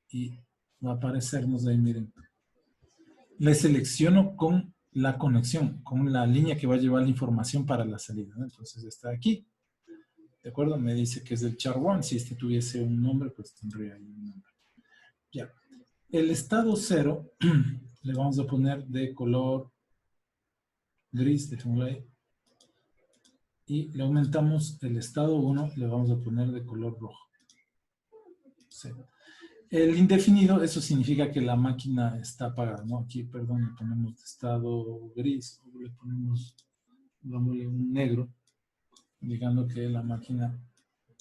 Speaker 1: y va a aparecernos ahí, miren. Le selecciono con la conexión, con la línea que va a llevar la información para la salida, ¿no? Entonces está aquí. ¿De acuerdo? Me dice que es el char 1. Si este tuviese un nombre, pues tendría ahí un nombre. Ya. El estado 0 le vamos a poner de color gris, dejémoslo ahí. Y le aumentamos el estado 1, le vamos a poner de color rojo. Sí. El indefinido, eso significa que la máquina está apagada, ¿no? Aquí, perdón, le ponemos de estado gris, o le ponemos, dándole un negro, indicando que la máquina,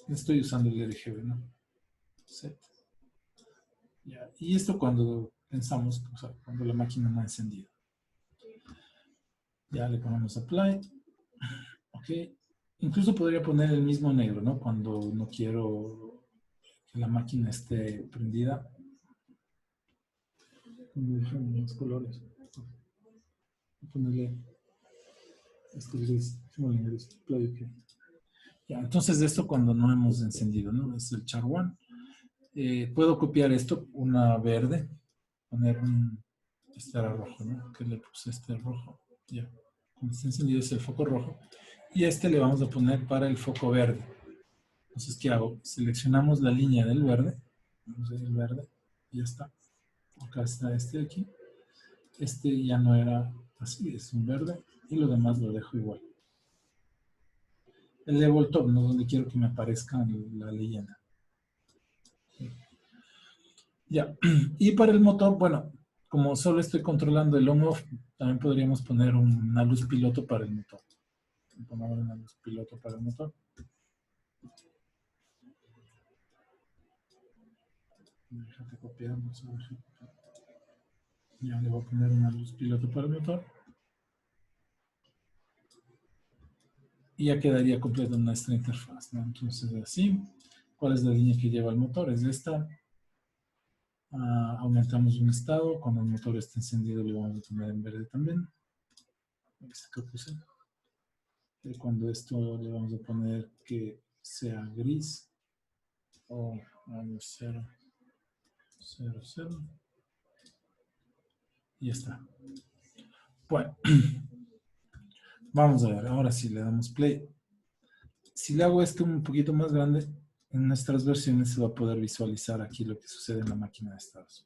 Speaker 1: estoy usando el RGB, ¿no? Set. Ya. Y esto cuando pensamos, o sea, cuando la máquina no ha encendido. Ya le ponemos apply. Ok. Incluso podría poner el mismo negro, ¿no? Cuando no quiero que la máquina esté prendida. Los colores. Voy a ponerle este gris. Apply, ok. Ya, entonces esto cuando no hemos encendido, ¿no? Es el char 1. Puedo copiar esto, una verde, poner un, este era rojo, ¿no? Que le puse este rojo. Ya, cuando está encendido es el foco rojo. Y este le vamos a poner para el foco verde. Entonces, ¿qué hago? Seleccionamos la línea del verde. Vamos a ir el verde. Y ya está. Acá está este de aquí. Este ya no era así, es un verde. Y lo demás lo dejo igual. El level top, ¿no? Donde quiero que me aparezca la leyenda. Ya. Y para el motor, bueno, como solo estoy controlando el on-off, también podríamos poner una luz piloto para el motor. Ponemos una luz piloto para el motor. Déjate copiar, vamos a ver. Ya le voy a poner una luz piloto para el motor. Y ya quedaría completa nuestra interfaz, ¿no? Entonces, así. ¿Cuál es la línea que lleva el motor? Es esta. Aumentamos un estado. Cuando el motor esté encendido, le vamos a poner en verde también. Este que puse. Y cuando esto le vamos a poner que sea gris. O 0, 0, 0. Y ya está. Bueno. Vamos a ver, ahora sí le damos play. Si le hago esto un poquito más grande, en nuestras versiones se va a poder visualizar aquí lo que sucede en la máquina de estados.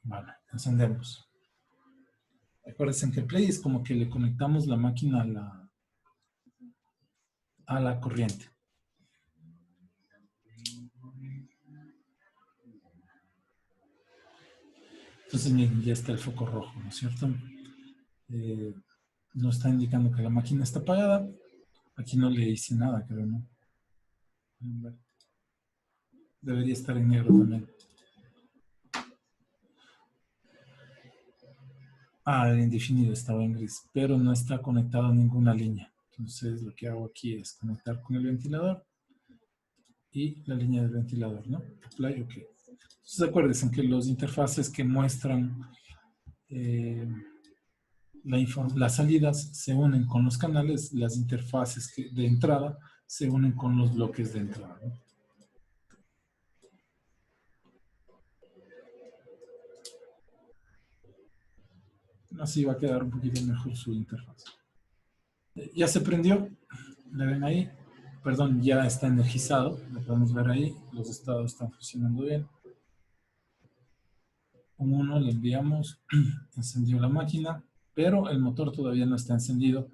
Speaker 1: Vale, encendemos. Acuérdense que el play es como que le conectamos la máquina a la corriente. Entonces, miren, ya está el foco rojo, ¿no es cierto? Nos está indicando que la máquina está apagada. Aquí no le hice nada, creo, ¿no? debería estar en negro también. Ah, el indefinido estaba en gris, pero no está conectado a ninguna línea. Entonces lo que hago aquí es conectar con el ventilador y la línea del ventilador, ¿no? Apply, ok. Entonces acuérdense que los interfaces que muestran las salidas se unen con los canales, las interfaces de entrada se unen con los bloques de entrada, ¿no? Así va a quedar un poquito mejor su interfaz. Ya se prendió, le ven ahí, perdón, ya está energizado, lo podemos ver ahí, los estados están funcionando bien. Un 1 le enviamos, encendió la máquina, pero el motor todavía no está encendido.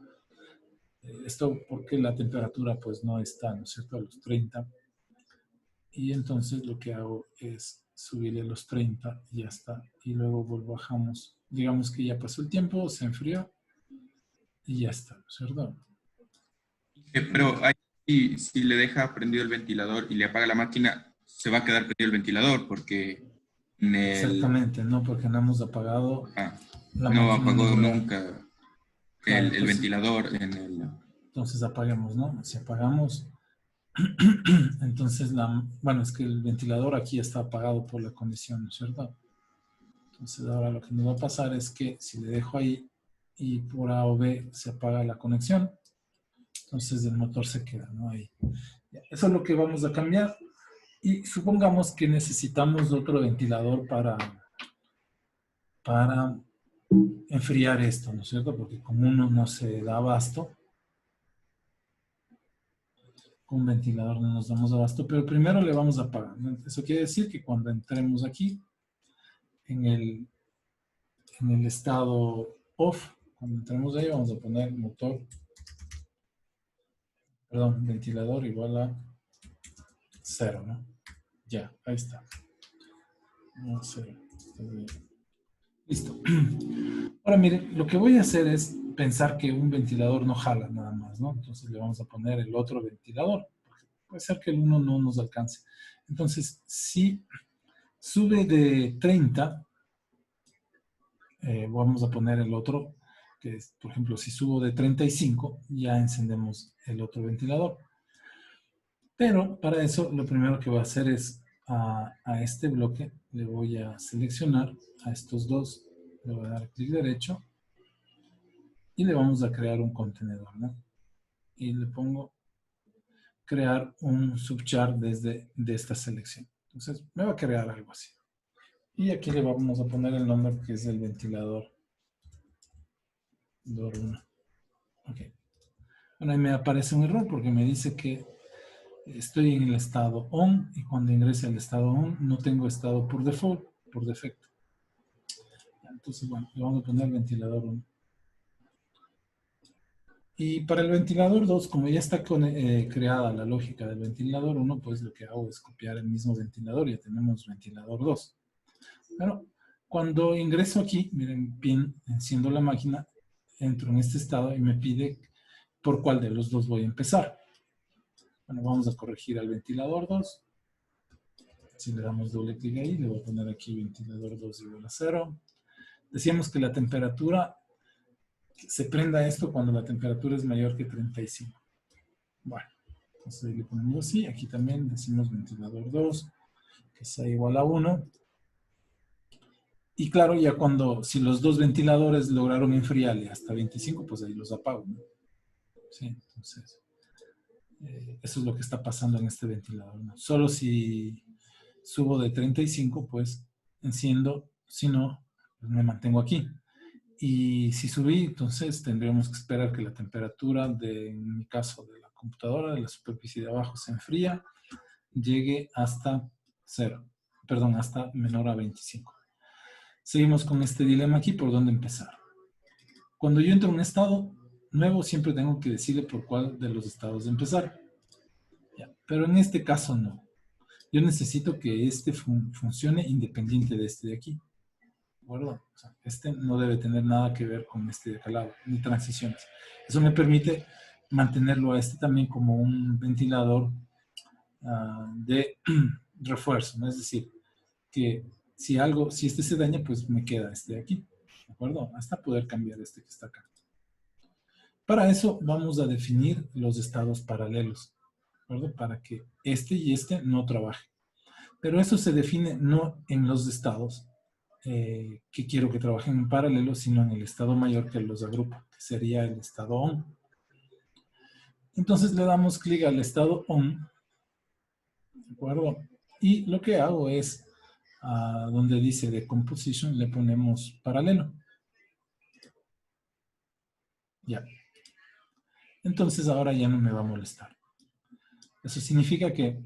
Speaker 1: Esto porque la temperatura pues no está, ¿no es cierto?, a los 30. Y entonces lo que hago es subirle a los 30 y ya está. Y luego bajamos, digamos que ya pasó el tiempo, se enfrió y ya está, ¿no es cierto?
Speaker 3: Pero ahí, si le deja prendido el ventilador y le apaga la máquina, se va a quedar prendido el ventilador porque en el...
Speaker 1: Exactamente, no, porque no hemos apagado la
Speaker 3: no
Speaker 1: máquina
Speaker 3: apagó
Speaker 1: regular.
Speaker 3: nunca
Speaker 1: Claro,
Speaker 3: el ventilador en el...
Speaker 1: Entonces apaguemos, ¿no? Si apagamos, entonces bueno, es que el ventilador aquí está apagado por la condición, ¿no es cierto? Entonces ahora lo que nos va a pasar es que si le dejo ahí y por A o B se apaga la conexión, entonces el motor se queda, ¿no? Ahí. Eso es lo que vamos a cambiar. Y supongamos que necesitamos otro ventilador para enfriar esto, ¿no es cierto? Porque como uno no se da abasto, con un ventilador no nos damos abasto, pero primero le vamos a apagar, ¿no? Eso quiere decir que cuando entremos aquí, en el estado off, cuando entremos ahí vamos a poner motor, perdón, ventilador igual a 0, ¿no? Ya, ahí está. No, 0. Listo. Ahora miren, lo que voy a hacer es pensar que un ventilador no jala nada más, ¿no? Entonces le vamos a poner el otro ventilador. Puede ser que el uno no nos alcance. Entonces, si sube de 30, vamos a poner el otro, que es, por ejemplo, si subo de 35, ya encendemos el otro ventilador. Pero para eso, lo primero que voy a hacer es a este bloque, le voy a seleccionar a estos dos, le voy a dar clic derecho y le vamos a crear un contenedor, ¿no? Y le pongo crear un subchar de esta selección. Entonces, me va a crear algo así. Y aquí le vamos a poner el nombre que es el ventilador DOR 1. Ok. Bueno, ahí me aparece un error porque me dice que estoy en el estado ON y cuando ingrese al estado ON no tengo estado por default, por defecto. Entonces, bueno, le vamos a poner ventilador 1. Y para el ventilador 2, como ya está creada la lógica del ventilador 1, pues lo que hago es copiar el mismo ventilador. Ya tenemos ventilador 2. Pero cuando ingreso aquí, miren bien, enciendo la máquina, entro en este estado y me pide por cuál de los dos voy a empezar. Bueno, vamos a corregir al ventilador 2. Si le damos doble clic ahí, le voy a poner aquí ventilador 2 igual a 0. Decíamos que la temperatura, se prenda esto cuando la temperatura es mayor que 35. Bueno, entonces ahí le ponemos así. Aquí también decimos ventilador 2, que sea igual a 1. Y claro, ya si los dos ventiladores lograron enfriarle hasta 25, pues ahí los apago, ¿no? Sí, entonces, eso es lo que está pasando en este ventilador, ¿no? Solo si subo de 35, pues enciendo, si no, pues me mantengo aquí. Y si subí, entonces tendríamos que esperar que la temperatura en mi caso, de la computadora, de la superficie de abajo se enfría, llegue hasta 0, perdón, hasta menor a 25. Seguimos con este dilema aquí, ¿por dónde empezar? Cuando yo entro en un estado nuevo, siempre tengo que decirle por cuál de los estados de empezar. Ya, pero en este caso no. Yo necesito que este funcione independiente de este de aquí. ¿De acuerdo? O sea, este no debe tener nada que ver con este de acá al lado, ni transiciones. Eso me permite mantenerlo a este también como un ventilador de refuerzo, ¿no? Es decir, que si este se daña, pues me queda este de aquí, ¿de acuerdo? Hasta poder cambiar este que está acá. Para eso vamos a definir los estados paralelos, ¿de acuerdo? Para que este y este no trabajen. Pero eso se define no en los estados que quiero que trabajen en paralelo, sino en el estado mayor que los agrupa, que sería el estado on. Entonces le damos clic al estado on, ¿de acuerdo? Y lo que hago es, donde dice de composition, le ponemos paralelo. Ya. Entonces ahora ya no me va a molestar. Eso significa que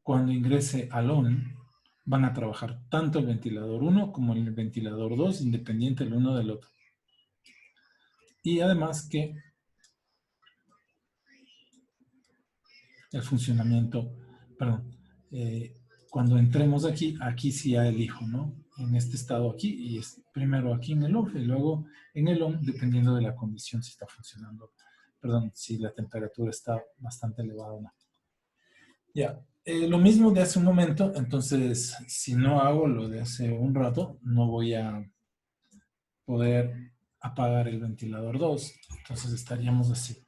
Speaker 1: cuando ingrese al on, van a trabajar tanto el ventilador 1 como el ventilador 2, independiente el uno del otro. Y además que el funcionamiento, perdón, cuando entremos aquí, aquí sí ya elijo, ¿no? En este estado aquí, y es primero aquí en el off, y luego en el on, dependiendo de la condición, si está funcionando, perdón, si la temperatura está bastante elevada o no. Ya, lo mismo de hace un momento, entonces, si no hago lo de hace un rato, no voy a poder apagar el ventilador 2, entonces estaríamos así.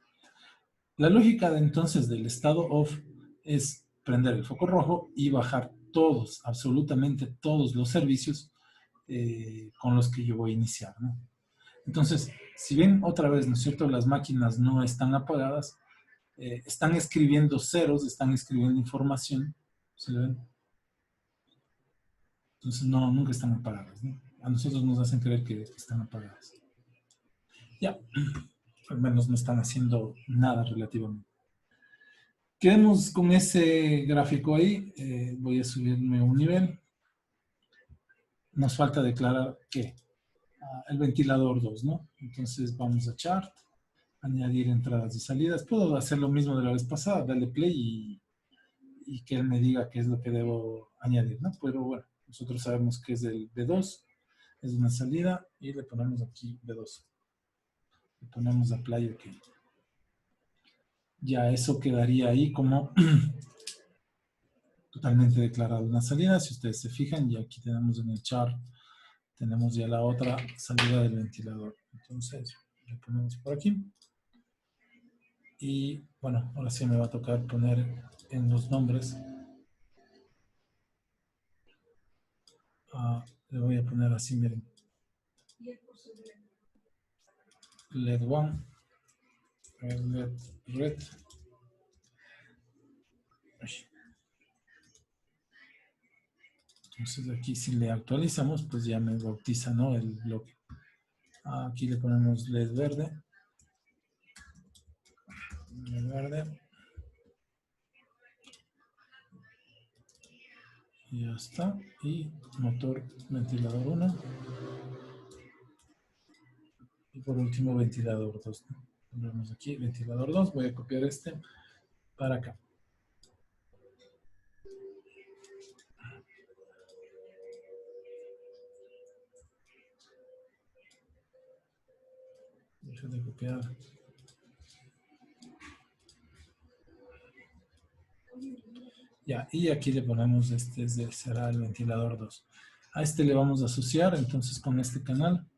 Speaker 1: La lógica de, entonces del estado off es prender el foco rojo y bajar todos, absolutamente todos los servicios con los que yo voy a iniciar, ¿no? Entonces, si bien otra vez, ¿no es cierto?, las máquinas no están apagadas, están escribiendo ceros, están escribiendo información, ¿se le ven? Entonces, no, nunca están apagadas, ¿no? A nosotros nos hacen creer que están apagadas. Ya, al menos no están haciendo nada relativamente. Quedemos con ese gráfico ahí. Voy a subirme un nivel. Nos falta declarar que el ventilador 2, ¿no? Entonces vamos a chart, añadir entradas y salidas. Puedo hacer lo mismo de la vez pasada, darle play y que él me diga qué es lo que debo añadir, ¿no? Pero bueno, nosotros sabemos que es el B2, es una salida y le ponemos aquí B2. Le ponemos apply OK. Ya eso quedaría ahí como totalmente declarado una salida. Si ustedes se fijan, ya aquí tenemos en el chart, tenemos ya la otra salida del ventilador. Entonces, le ponemos por aquí. Y bueno, ahora sí me va a tocar poner en los nombres. Le voy a poner así, miren. LED 1, LED red. Entonces aquí si le actualizamos, pues ya me bautiza, ¿no?, el bloque. Aquí le ponemos LED verde. LED verde. Y ya está. Y motor ventilador 1. Y por último ventilador 2. Vemos aquí ventilador 2. Voy a copiar este para acá. Déjame copiar. Ya, y aquí le ponemos será el ventilador 2. A este le vamos a asociar, entonces con este canal.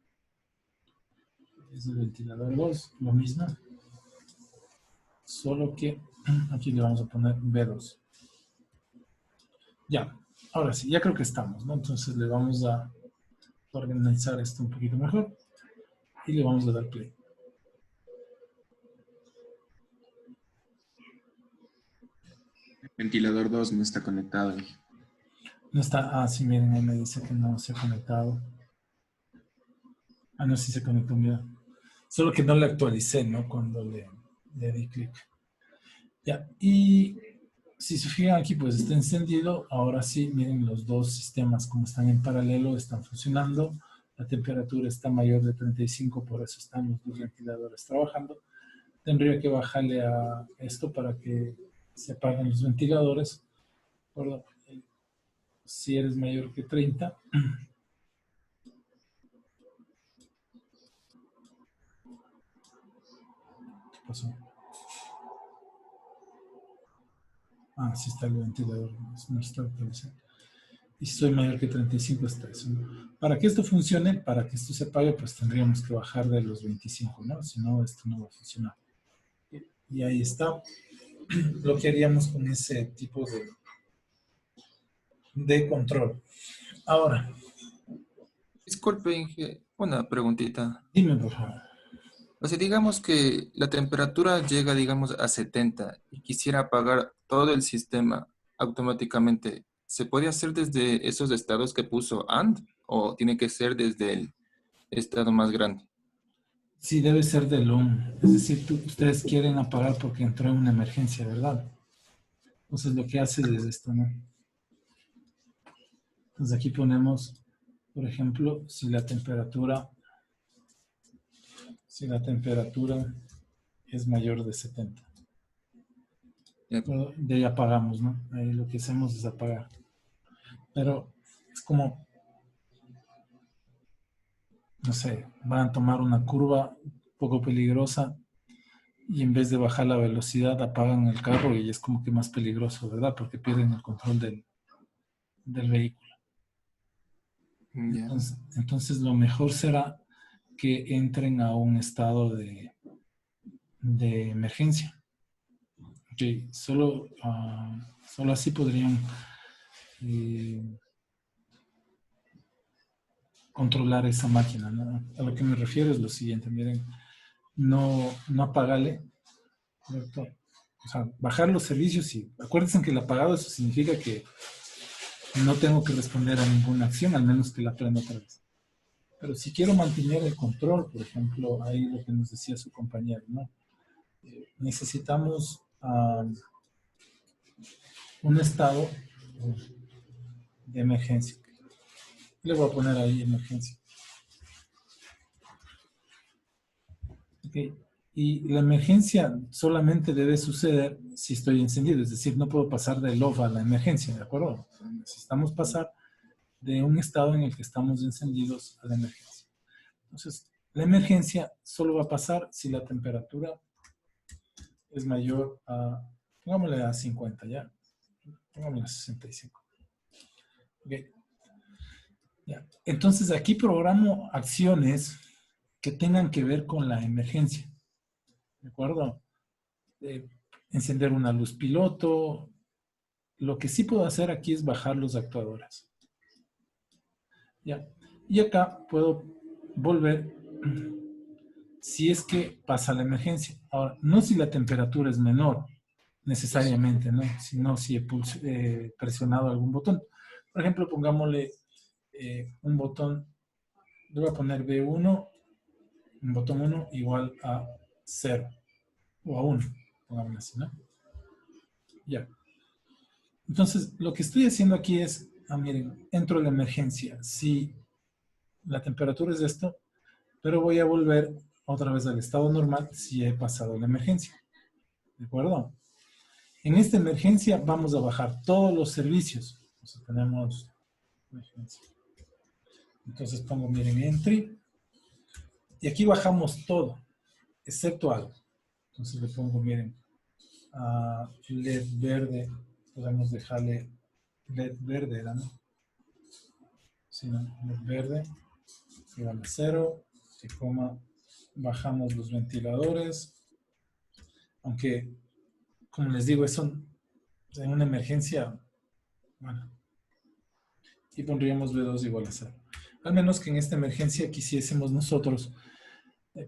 Speaker 1: Es el ventilador 2, lo mismo. Solo que aquí le vamos a poner B2. Ya, ahora sí, ya creo que estamos, ¿no? Entonces le vamos a organizar esto un poquito mejor. Y le vamos a dar play.
Speaker 3: El ventilador 2 no está conectado.
Speaker 1: No está, sí, miren, ahí me dice que no se ha conectado. No, sí se conectó, mira. Solo que no le actualicé, ¿no? Cuando le di clic. Ya, y si se fijan aquí, pues está encendido. Ahora sí, miren, los dos sistemas como están en paralelo, están funcionando. La temperatura está mayor de 35, por eso están los dos ventiladores trabajando. Tendría que bajarle a esto para que se apaguen los ventiladores. ¿Verdad? Si eres mayor que 30. ¿Qué pasó? Ah, sí está el ventilador, no está actualizado. Y si soy mayor que 35 está eso, ¿no? Para que esto funcione, para que esto se apague, pues tendríamos que bajar de los 25, ¿no? Si no, esto no va a funcionar. Y ahí está lo que haríamos con ese tipo de control. Ahora,
Speaker 6: Disculpe, Inge, una preguntita.
Speaker 1: dime por favor.
Speaker 6: O sea, digamos que la temperatura llega, digamos, a 70 y quisiera apagar todo el sistema automáticamente. ¿Se puede hacer desde esos estados que puso AND o tiene que ser desde el estado más grande?
Speaker 1: Sí, debe ser del ON. Es decir, ustedes quieren apagar porque entró en una emergencia, ¿verdad? Entonces lo que hace es esto, ¿no? Entonces aquí ponemos, por ejemplo, si la temperatura es mayor de 70.
Speaker 6: Ya.
Speaker 1: De ahí apagamos, ¿no? Ahí lo que hacemos es apagar. Pero es como, no sé, van a tomar una curva poco peligrosa y en vez de bajar la velocidad apagan el carro y es como que más peligroso, ¿verdad? Porque pierden el control del vehículo.
Speaker 6: Ya.
Speaker 1: Entonces lo mejor será que entren a un estado de emergencia. Ok, solo así podrían controlar esa máquina, ¿no? A lo que me refiero es lo siguiente, miren, no apagarle, ¿correcto? O sea, bajar los servicios y acuérdense que el apagado eso significa que no tengo que responder a ninguna acción, al menos que la prenda otra vez. Pero si quiero mantener el control, por ejemplo, ahí lo que nos decía su compañero, ¿no? Necesitamos un estado de emergencia. Le voy a poner ahí emergencia. Okay. Y la emergencia solamente debe suceder si estoy encendido, es decir, no puedo pasar del off a la emergencia, ¿de acuerdo? Necesitamos pasar de un estado en el que estamos encendidos a la emergencia. Entonces, la emergencia solo va a pasar si la temperatura es mayor a, pongámosle a 50 ya, pongámosle a 65. Okay. Ya. Entonces, aquí programo acciones que tengan que ver con la emergencia. ¿De acuerdo? Encender una luz piloto. Lo que sí puedo hacer aquí es bajar los actuadores. ¿Ya? Y acá puedo volver si es que pasa la emergencia. Ahora, no si la temperatura es menor, necesariamente, ¿no? Sino si he presionado algún botón. Por ejemplo, pongámosle un botón, le voy a poner B1, un botón 1 igual a 0 o a 1, pongámoslo así, ¿no? Ya. Entonces, lo que estoy haciendo aquí es, miren, entro en la emergencia. Si la temperatura es esto, pero voy a volver otra vez al estado normal si he pasado la emergencia. ¿De acuerdo? En esta emergencia vamos a bajar todos los servicios. Entonces tenemos emergencia. Entonces pongo, miren, entry. Y aquí bajamos todo, excepto algo. Entonces le pongo, miren, LED verde. Podemos dejarle LED verde, ¿no? Sí, ¿no? LED verde. Igual a 0. Que coma, bajamos los ventiladores. Aunque, como les digo, eso en una emergencia, bueno. Y pondríamos B2 igual a 0. Al menos que en esta emergencia quisiésemos nosotros,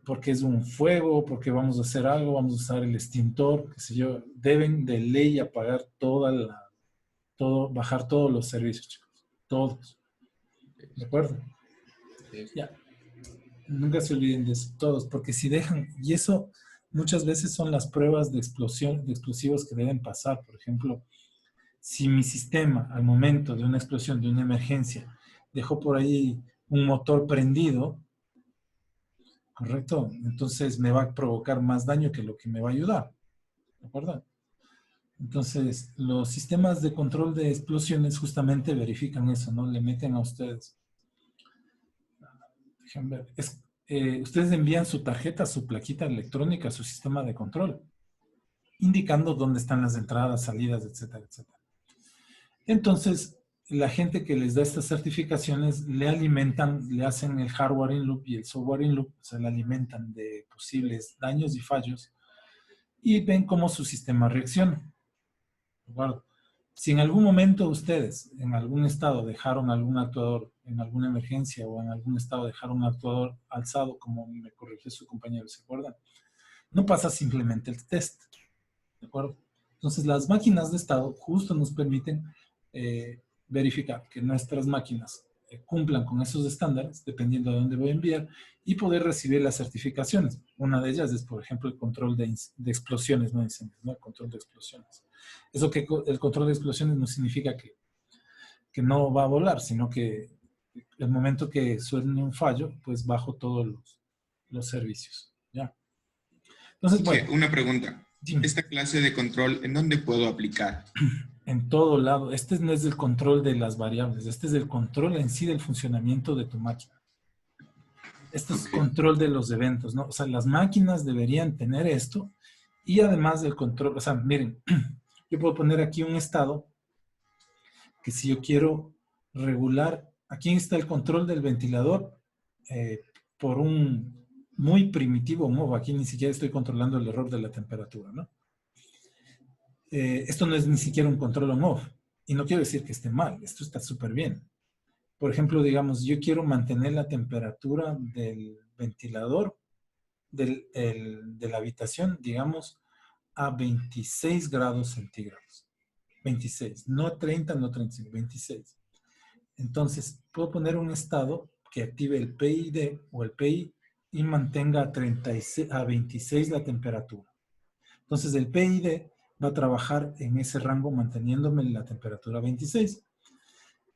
Speaker 1: porque es un fuego, porque vamos a hacer algo, vamos a usar el extintor, qué sé yo, deben de ley apagar bajar todos los servicios, chicos. Todos. ¿De acuerdo? Ya. Nunca se olviden de eso, todos, porque si dejan, y eso muchas veces son las pruebas de explosión, de explosivos que deben pasar. Por ejemplo, si mi sistema al momento de una explosión, de una emergencia, dejó por ahí un motor prendido, ¿correcto? Entonces me va a provocar más daño que lo que me va a ayudar, ¿de acuerdo? Entonces, los sistemas de control de explosiones justamente verifican eso, ¿no? Le meten a ustedes. Déjenme ver. Ustedes envían su tarjeta, su plaquita electrónica, su sistema de control. indicando dónde están las entradas, salidas, etcétera, etcétera. Entonces, la gente que les da estas certificaciones le alimentan, le hacen el hardware in loop y el software in loop, o sea, le alimentan de posibles daños y fallos y ven cómo su sistema reacciona. ¿De acuerdo? Si en algún momento ustedes, en algún estado, dejaron algún actuador en alguna emergencia o en algún estado dejaron un actuador alzado, como me corrigió su compañero, ¿se acuerdan? No pasa simplemente el test. ¿De acuerdo? Entonces, las máquinas de estado justo nos permiten verificar que nuestras máquinas cumplan con esos estándares, dependiendo de dónde voy a enviar, y poder recibir las certificaciones. Una de ellas es, por ejemplo, el control de explosiones, no incendios, ¿no? El control de explosiones. Eso que el control de explosiones no significa que no va a volar, sino que el momento que suene un fallo, pues bajo todos los servicios. ¿Ya? Entonces,
Speaker 3: Inge,
Speaker 1: bueno.
Speaker 3: una pregunta.
Speaker 1: Dime.
Speaker 3: ¿Esta clase de control en dónde puedo aplicar?
Speaker 1: En todo lado. Este no es el control de las variables. Este es el control en sí del funcionamiento de tu máquina. Este es control de los eventos, ¿no? O sea, las máquinas deberían tener esto y además del control, o sea, miren, yo puedo poner aquí un estado que si yo quiero regular, aquí está el control del ventilador por un muy primitivo modo. Aquí ni siquiera estoy controlando el error de la temperatura, ¿no? Esto no es ni siquiera un control on-off. Y no quiero decir que esté mal, esto está súper bien. Por ejemplo, digamos, yo quiero mantener la temperatura del ventilador de la habitación, digamos, a 26 grados centígrados. 26, no 30, no 35, 26. Entonces, puedo poner un estado que active el PID o el PI y mantenga a 26 la temperatura. Entonces, el PID va a trabajar en ese rango manteniéndome la temperatura 26.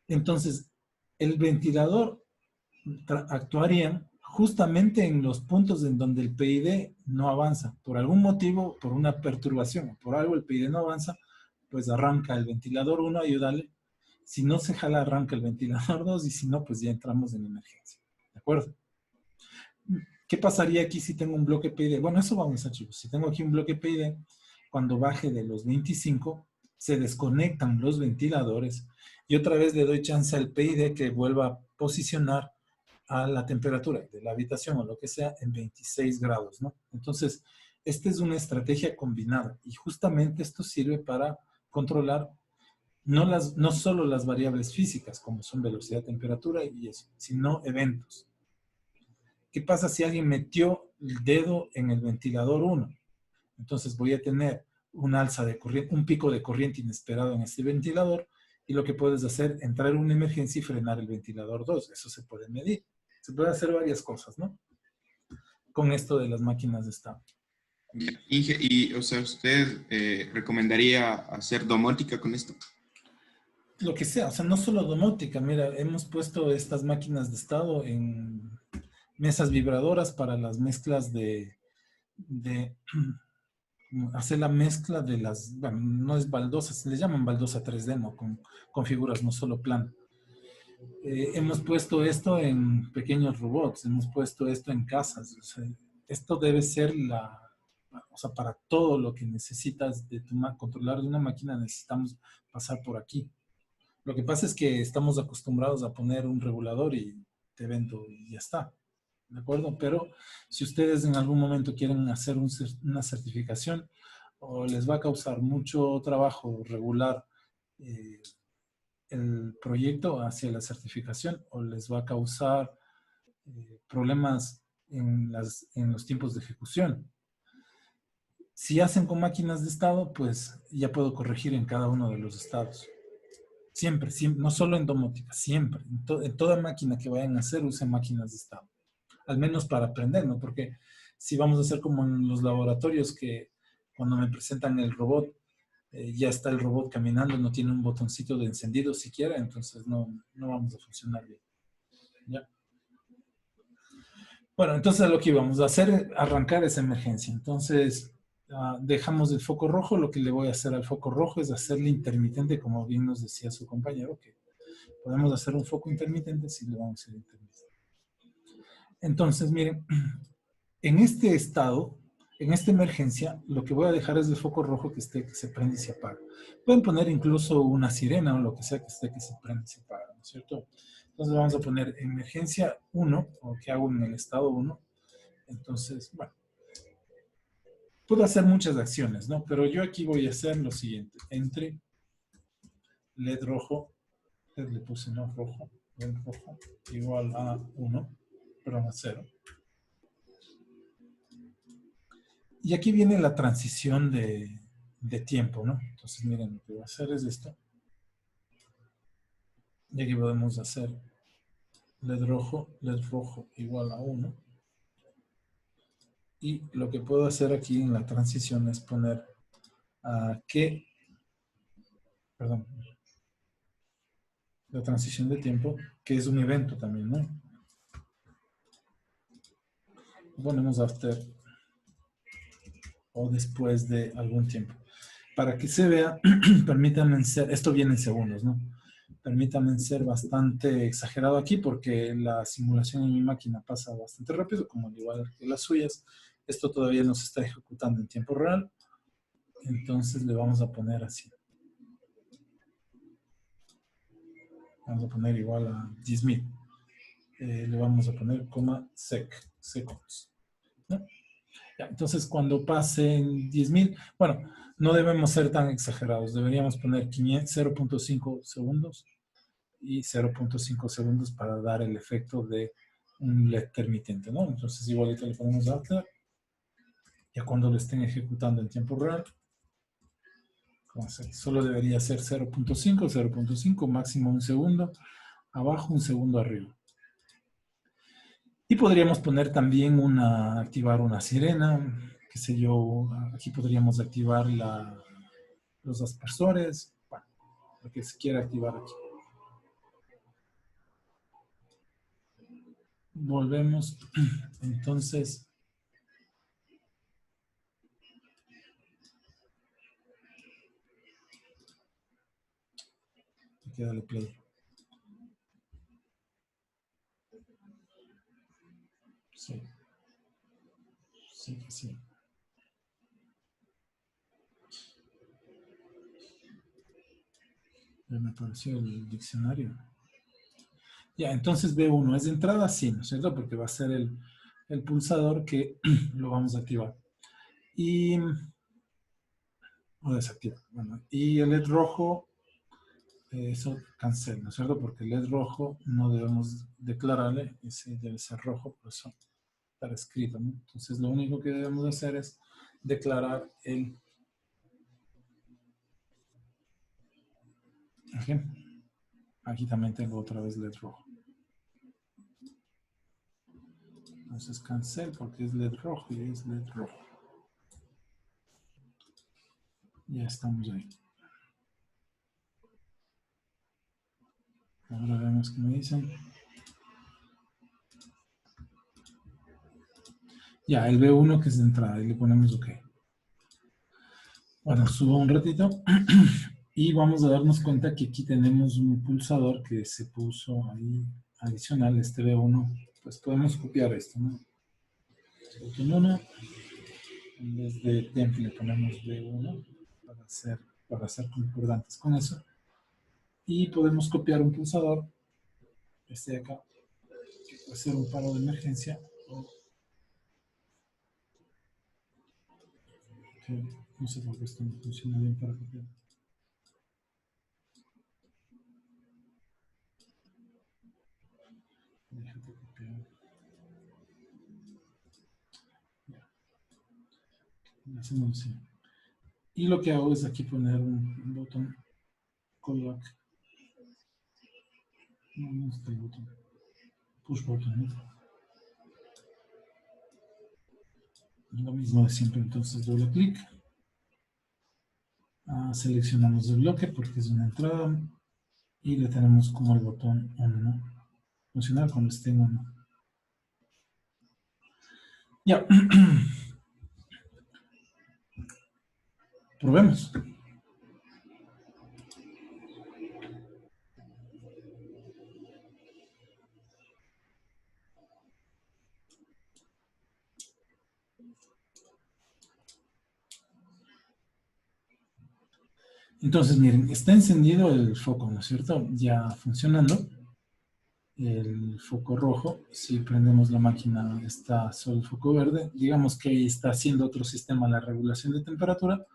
Speaker 1: Entonces, el ventilador actuaría justamente en los puntos en donde el PID no avanza. Por algún motivo, por una perturbación, por algo el PID no avanza, pues arranca el ventilador 1, ayúdale. Si no se jala, arranca el ventilador 2 y si no, pues ya entramos en emergencia. ¿De acuerdo? ¿Qué pasaría aquí si tengo un bloque PID? Bueno, eso vamos a, chicos. Si tengo aquí un bloque PID, cuando baje de los 25, se desconectan los ventiladores y otra vez le doy chance al PID que vuelva a posicionar a la temperatura de la habitación o lo que sea en 26 grados, ¿no? Entonces, esta es una estrategia combinada y justamente esto sirve para controlar no solo las variables físicas, como son velocidad, temperatura y eso, sino eventos. ¿Qué pasa si alguien metió el dedo en el ventilador 1? Entonces voy a tener un alza de corriente, un pico de corriente inesperado en este ventilador y lo que puedes hacer, entrar en una emergencia y frenar el ventilador 2. Eso se puede medir. Se puede hacer varias cosas, ¿no? Con esto de las máquinas de estado.
Speaker 3: Inge, y, o sea, ¿usted recomendaría hacer domótica con esto?
Speaker 1: Lo que sea, o sea, no solo domótica. Mira, hemos puesto estas máquinas de estado en mesas vibradoras para las mezclas de hacer la mezcla de las, bueno, no es baldosas, se les llaman baldosa 3D, ¿no? Con figuras, no solo plano. Hemos puesto esto en pequeños robots, hemos puesto esto en casas. O sea, esto debe ser o sea, para todo lo que necesitas de controlar de una máquina necesitamos pasar por aquí. Lo que pasa es que estamos acostumbrados a poner un regulador y te vendo y ya está. ¿De acuerdo? Pero si ustedes en algún momento quieren hacer una certificación o les va a causar mucho trabajo regular el proyecto hacia la certificación o les va a causar problemas en los tiempos de ejecución. Si hacen con máquinas de estado, pues ya puedo corregir en cada uno de los estados. Siempre, no solo en domótica, siempre. En toda máquina que vayan a hacer, usen máquinas de estado. Al menos para aprender, ¿no? Porque si vamos a hacer como en los laboratorios que cuando me presentan el robot, ya está el robot caminando, no tiene un botoncito de encendido siquiera, entonces no vamos a funcionar bien. ¿Ya? Bueno, entonces lo que íbamos a hacer es arrancar esa emergencia. Entonces, dejamos el foco rojo. Lo que le voy a hacer al foco rojo es hacerle intermitente, como bien nos decía su compañero, que podemos hacer un foco intermitente si le vamos a hacer intermitente. Entonces, miren, en este estado, En esta emergencia, lo que voy a dejar es el foco rojo que se prende y se apaga. Pueden poner incluso una sirena o lo que sea que esté que se prende y se apaga, ¿no es cierto? Entonces vamos a poner emergencia 1, o que hago en el estado 1. Entonces, bueno, puedo hacer muchas acciones, ¿no? Pero yo aquí voy a hacer lo siguiente. Entre LED rojo, LED le puse no rojo, LED rojo, igual a 1, perdón, a 0. Y aquí viene la transición de tiempo, ¿no? Entonces, miren, lo que voy a hacer es esto. Y aquí podemos hacer LED rojo igual a 1. Y lo que puedo hacer aquí en la transición es poner perdón, la transición de tiempo, que es un evento también, ¿no? Ponemos after o después de algún tiempo. Para que se vea, permítanme ser, esto viene en segundos, ¿no? Permítanme ser bastante exagerado aquí porque la simulación en mi máquina pasa bastante rápido, como al igual que las suyas. Esto todavía no se está ejecutando en tiempo real. Entonces le vamos a poner así. Vamos a poner igual a 10.000. Le vamos a poner coma seconds. ¿No? Ya, entonces, cuando pasen 10.000, bueno, no debemos ser tan exagerados. Deberíamos poner 0.5 segundos y 0.5 segundos para dar el efecto de un LED intermitente, ¿no? Entonces, igualito le ponemos after. Ya cuando lo estén ejecutando en tiempo real, solo debería ser 0.5, 0.5, máximo un segundo abajo, un segundo arriba. Y podríamos poner también activar una sirena, qué sé yo, aquí podríamos activar los aspersores, bueno, lo que se quiera activar aquí. Volvemos, entonces, hay que darle play. Sí, sí que sí. Ya me apareció el diccionario. Ya, entonces B1 es de entrada, sí, ¿no es cierto? Porque va a ser el pulsador que lo vamos a activar. O desactivar. Bueno, y el LED rojo, eso cancel, ¿no es cierto? Porque el LED rojo no debemos declararle, ese debe ser rojo, por eso está escrito, ¿no? Entonces lo único que debemos hacer es declarar el... ¿Okay? Aquí también tengo otra vez LED rojo. Entonces cancel porque es LED rojo y es LED rojo. Ya estamos ahí. Ahora vemos qué me dicen. Ya, el B1 que es de entrada y le ponemos OK. Bueno, subo un ratito y vamos a darnos cuenta que aquí tenemos un pulsador que se puso ahí adicional, este B1. Pues podemos copiar esto, ¿no? Botón 1, en vez de temp le ponemos B1 para ser concordantes con eso. Y podemos copiar un pulsador, este de acá, que puede ser un paro de emergencia. Que no sé por qué esto no funciona bien para copiar. Déjate copiar. Ya. Hacemos así. Y lo que hago es aquí poner un botón callback. No está el botón. Push button. Lo mismo de siempre, entonces doble clic. Seleccionamos el bloque porque es una entrada y le tenemos como el botón 1, ¿no? Funcionar cuando esté en 1. Ya. Probemos. Entonces, miren, está encendido el foco, ¿no es cierto? Ya funcionando. El foco rojo, si prendemos la máquina está solo el foco verde. Digamos que ahí está haciendo otro sistema la regulación de temperatura,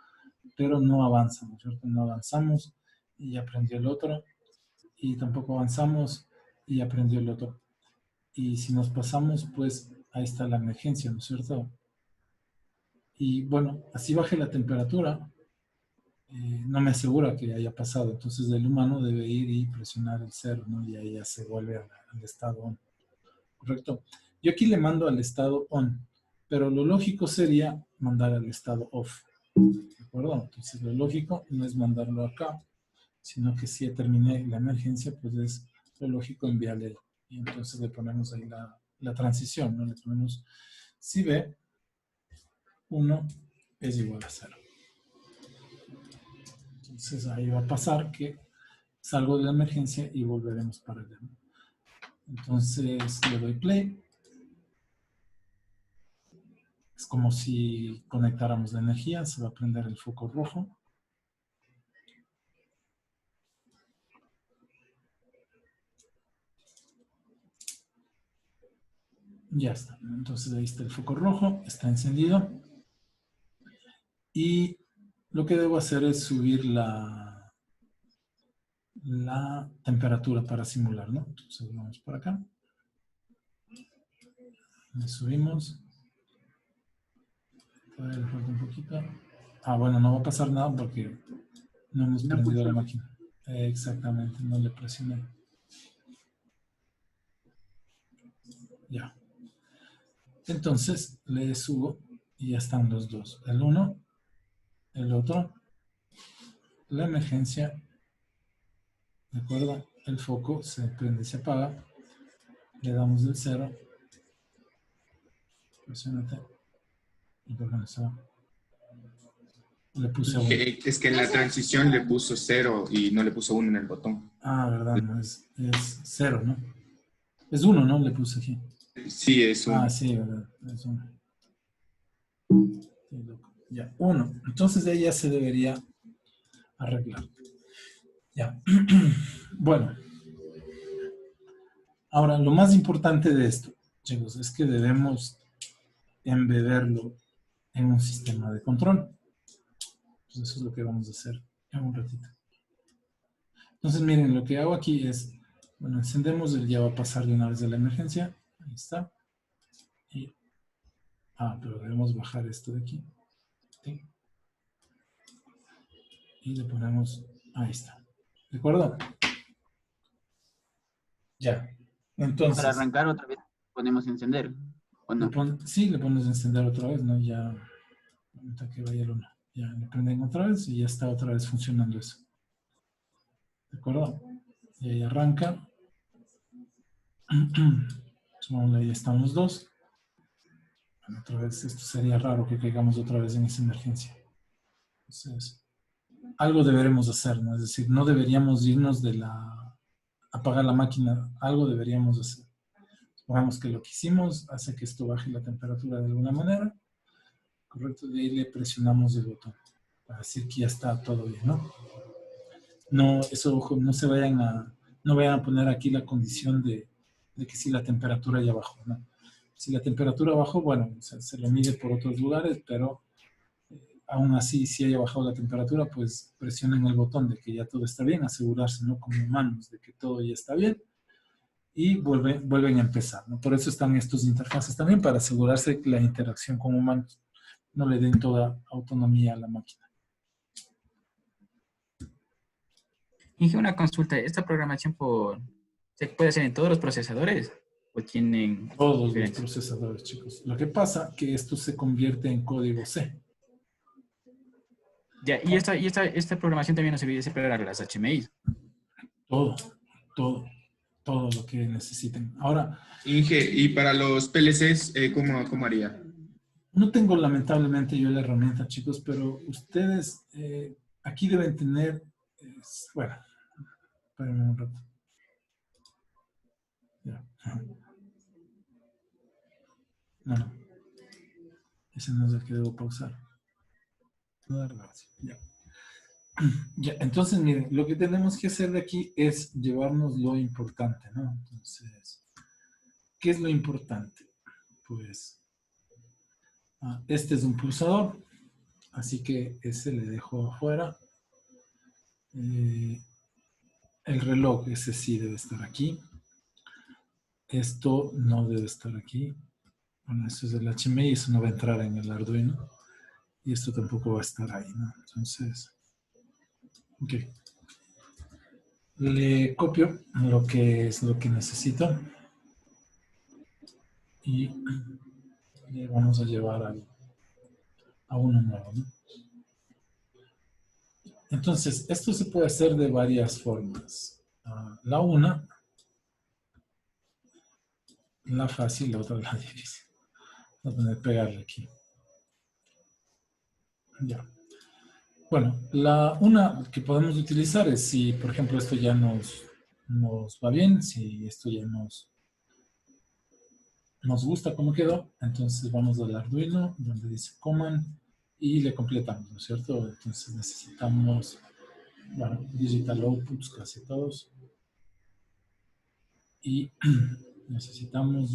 Speaker 1: pero no avanza, ¿no es cierto? No avanzamos y ya prendió el otro. Y tampoco avanzamos y ya prendió el otro. Y si nos pasamos, pues ahí está la emergencia, ¿no es cierto? Y bueno, así baje la temperatura, no me asegura que haya pasado. Entonces el humano debe ir y presionar el cero, ¿no? Y ahí ya se vuelve al estado on. ¿Correcto? Yo aquí le mando al estado on, pero lo lógico sería mandar al estado off. ¿De acuerdo? Entonces lo lógico no es mandarlo acá, sino que si ya terminé la emergencia, pues es lo lógico enviarle. Y entonces le ponemos ahí la transición, ¿no? Le ponemos si B 1 es igual a 0. Entonces ahí va a pasar que salgo de la emergencia y volveremos para allá. Entonces le doy play. Es como si conectáramos la energía, se va a prender el foco rojo. Ya está. Entonces ahí está el foco rojo, está encendido. Y lo que debo hacer es subir la temperatura para simular, ¿no? Entonces vamos por acá. Le subimos. Todavía le falta un poquito. Ah, bueno, no va a pasar nada porque no hemos prendido la máquina. Exactamente, no le presioné. Ya. Entonces le subo y ya están los dos. El uno, el otro, la emergencia. ¿De acuerdo? El foco se prende y se apaga. Le damos el 0. Presionate. Y por no se va. Le puse 1.
Speaker 3: Es que en la transición le puso 0 y no le puso 1 en el botón.
Speaker 1: Ah, verdad, no, es 0, ¿no? Es 1, ¿no? Le puse aquí.
Speaker 3: Sí, es 1.
Speaker 1: Ah, sí, verdad, es 1. Ya, 1. Entonces de ahí ya se debería arreglar. Ya. Bueno. Ahora, lo más importante de esto, chicos, es que debemos embeberlo en un sistema de control. Pues eso es lo que vamos a hacer en un ratito. Entonces, miren, lo que hago aquí es, bueno, encendemos, ya va a pasar de una vez de la emergencia. Ahí está. Pero debemos bajar esto de aquí. ¿Sí? Y le ponemos, ahí está. ¿De acuerdo? Ya. Entonces.
Speaker 7: Para arrancar otra vez ponemos encender, ¿o no?
Speaker 1: Sí, le pones a encender otra vez, ¿no? Ya, hasta que vaya el 1. Ya le prenden otra vez y ya está otra vez funcionando eso. ¿De acuerdo? Y ahí arranca. Ahí están los dos. Bueno, otra vez, esto sería raro que caigamos otra vez en esa emergencia. Entonces, algo deberemos hacer, ¿no? Es decir, no deberíamos irnos de apagar la máquina. Algo deberíamos hacer. Supongamos que lo que hicimos hace que esto baje la temperatura de alguna manera. Correcto, de ahí le presionamos el botón para decir que ya está todo bien, ¿no? No, eso, ojo, no vayan a poner aquí la condición de que si la temperatura ya bajó, ¿no? Si la temperatura bajó, bueno, se lo mide por otros lugares, pero aún así, si haya bajado la temperatura, pues presionen el botón de que ya todo está bien, asegurarse, ¿no? Como humanos, de que todo ya está bien y vuelven a empezar, ¿no? Por eso están estos interfaces también, para asegurarse que la interacción con humanos no le den toda autonomía a la máquina.
Speaker 7: Dije una consulta, ¿esta programación se puede hacer en todos los procesadores? ¿O tienen
Speaker 1: todos los
Speaker 7: diferentes?
Speaker 1: procesadores, chicos? Lo que pasa es que esto se convierte en código C.
Speaker 7: Ya, y esta programación también nos sirve para las HMI.
Speaker 1: Todo lo que necesiten. Ahora,
Speaker 3: Inge, y para los PLCs, ¿cómo haría?
Speaker 1: no tengo lamentablemente yo la herramienta, chicos, pero ustedes aquí deben tener, bueno, espérenme un rato. Ya. No. Ese no es el que debo pausar. Ya. Ya, entonces, miren, lo que tenemos que hacer de aquí es llevarnos lo importante, ¿no? Entonces, ¿qué es lo importante? Pues, este es un pulsador, así que ese le dejo afuera. El reloj, ese sí debe estar aquí. Esto no debe estar aquí. Bueno, eso es el HMI, eso no va a entrar en el Arduino. Y esto tampoco va a estar ahí, ¿no? Entonces, ok. Le copio lo que es lo que necesito. Y le vamos a llevar a uno nuevo, ¿no? Entonces, esto se puede hacer de varias formas. La una, la fácil, la otra la difícil. Voy a poner pegarle aquí. Ya. Bueno, la una que podemos utilizar es si, por ejemplo, esto ya nos va bien, si esto ya nos gusta cómo quedó, entonces vamos al Arduino, donde dice command, y le completamos, ¿no es cierto? Entonces necesitamos, bueno, digital outputs casi todos, y necesitamos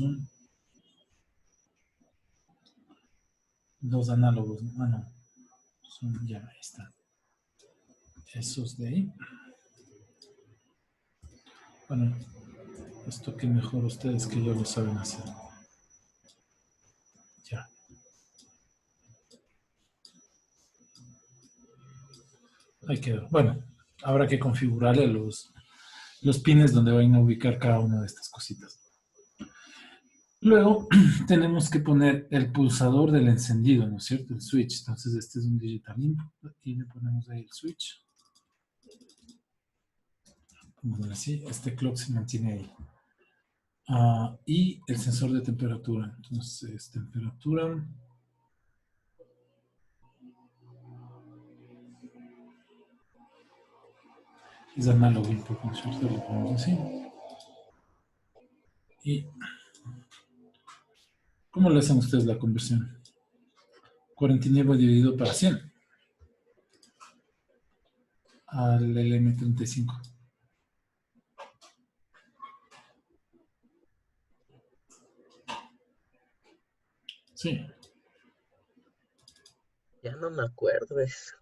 Speaker 1: dos análogos, no, ya, ahí está. Esos de ahí. Bueno, esto que mejor ustedes que yo lo saben hacer. Ya. Ahí quedó. Bueno, habrá que configurarle los pines donde van a ubicar cada una de estas cositas. Luego tenemos que poner el pulsador del encendido, ¿no es cierto? El switch. Entonces este es un digital input y le ponemos ahí el switch. Vamos así, este clock se mantiene ahí. Y el sensor de temperatura. Entonces, temperatura. Es análogo input, ¿no es cierto? Lo ponemos así. Y ¿cómo le hacen ustedes la conversión? 49 dividido para 100 al LM35. Sí.
Speaker 4: Ya no me acuerdo de eso.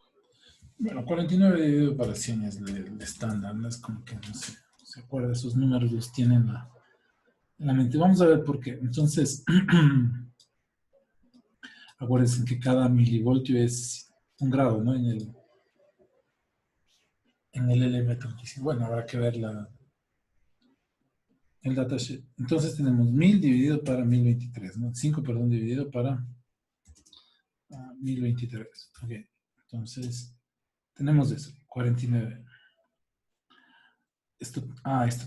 Speaker 1: Bueno, 49 dividido para 100 es el estándar, no es como que no sé, se acuerda, esos números los tienen en la mente. Vamos a ver por qué. Entonces, acuérdense que cada milivoltio es un grado, ¿no? En el LM35. Bueno, habrá que ver el datasheet. Entonces tenemos 1000 dividido para 1023, ¿no? 5, perdón, dividido para 1023. Ok, entonces tenemos eso, 49. Esto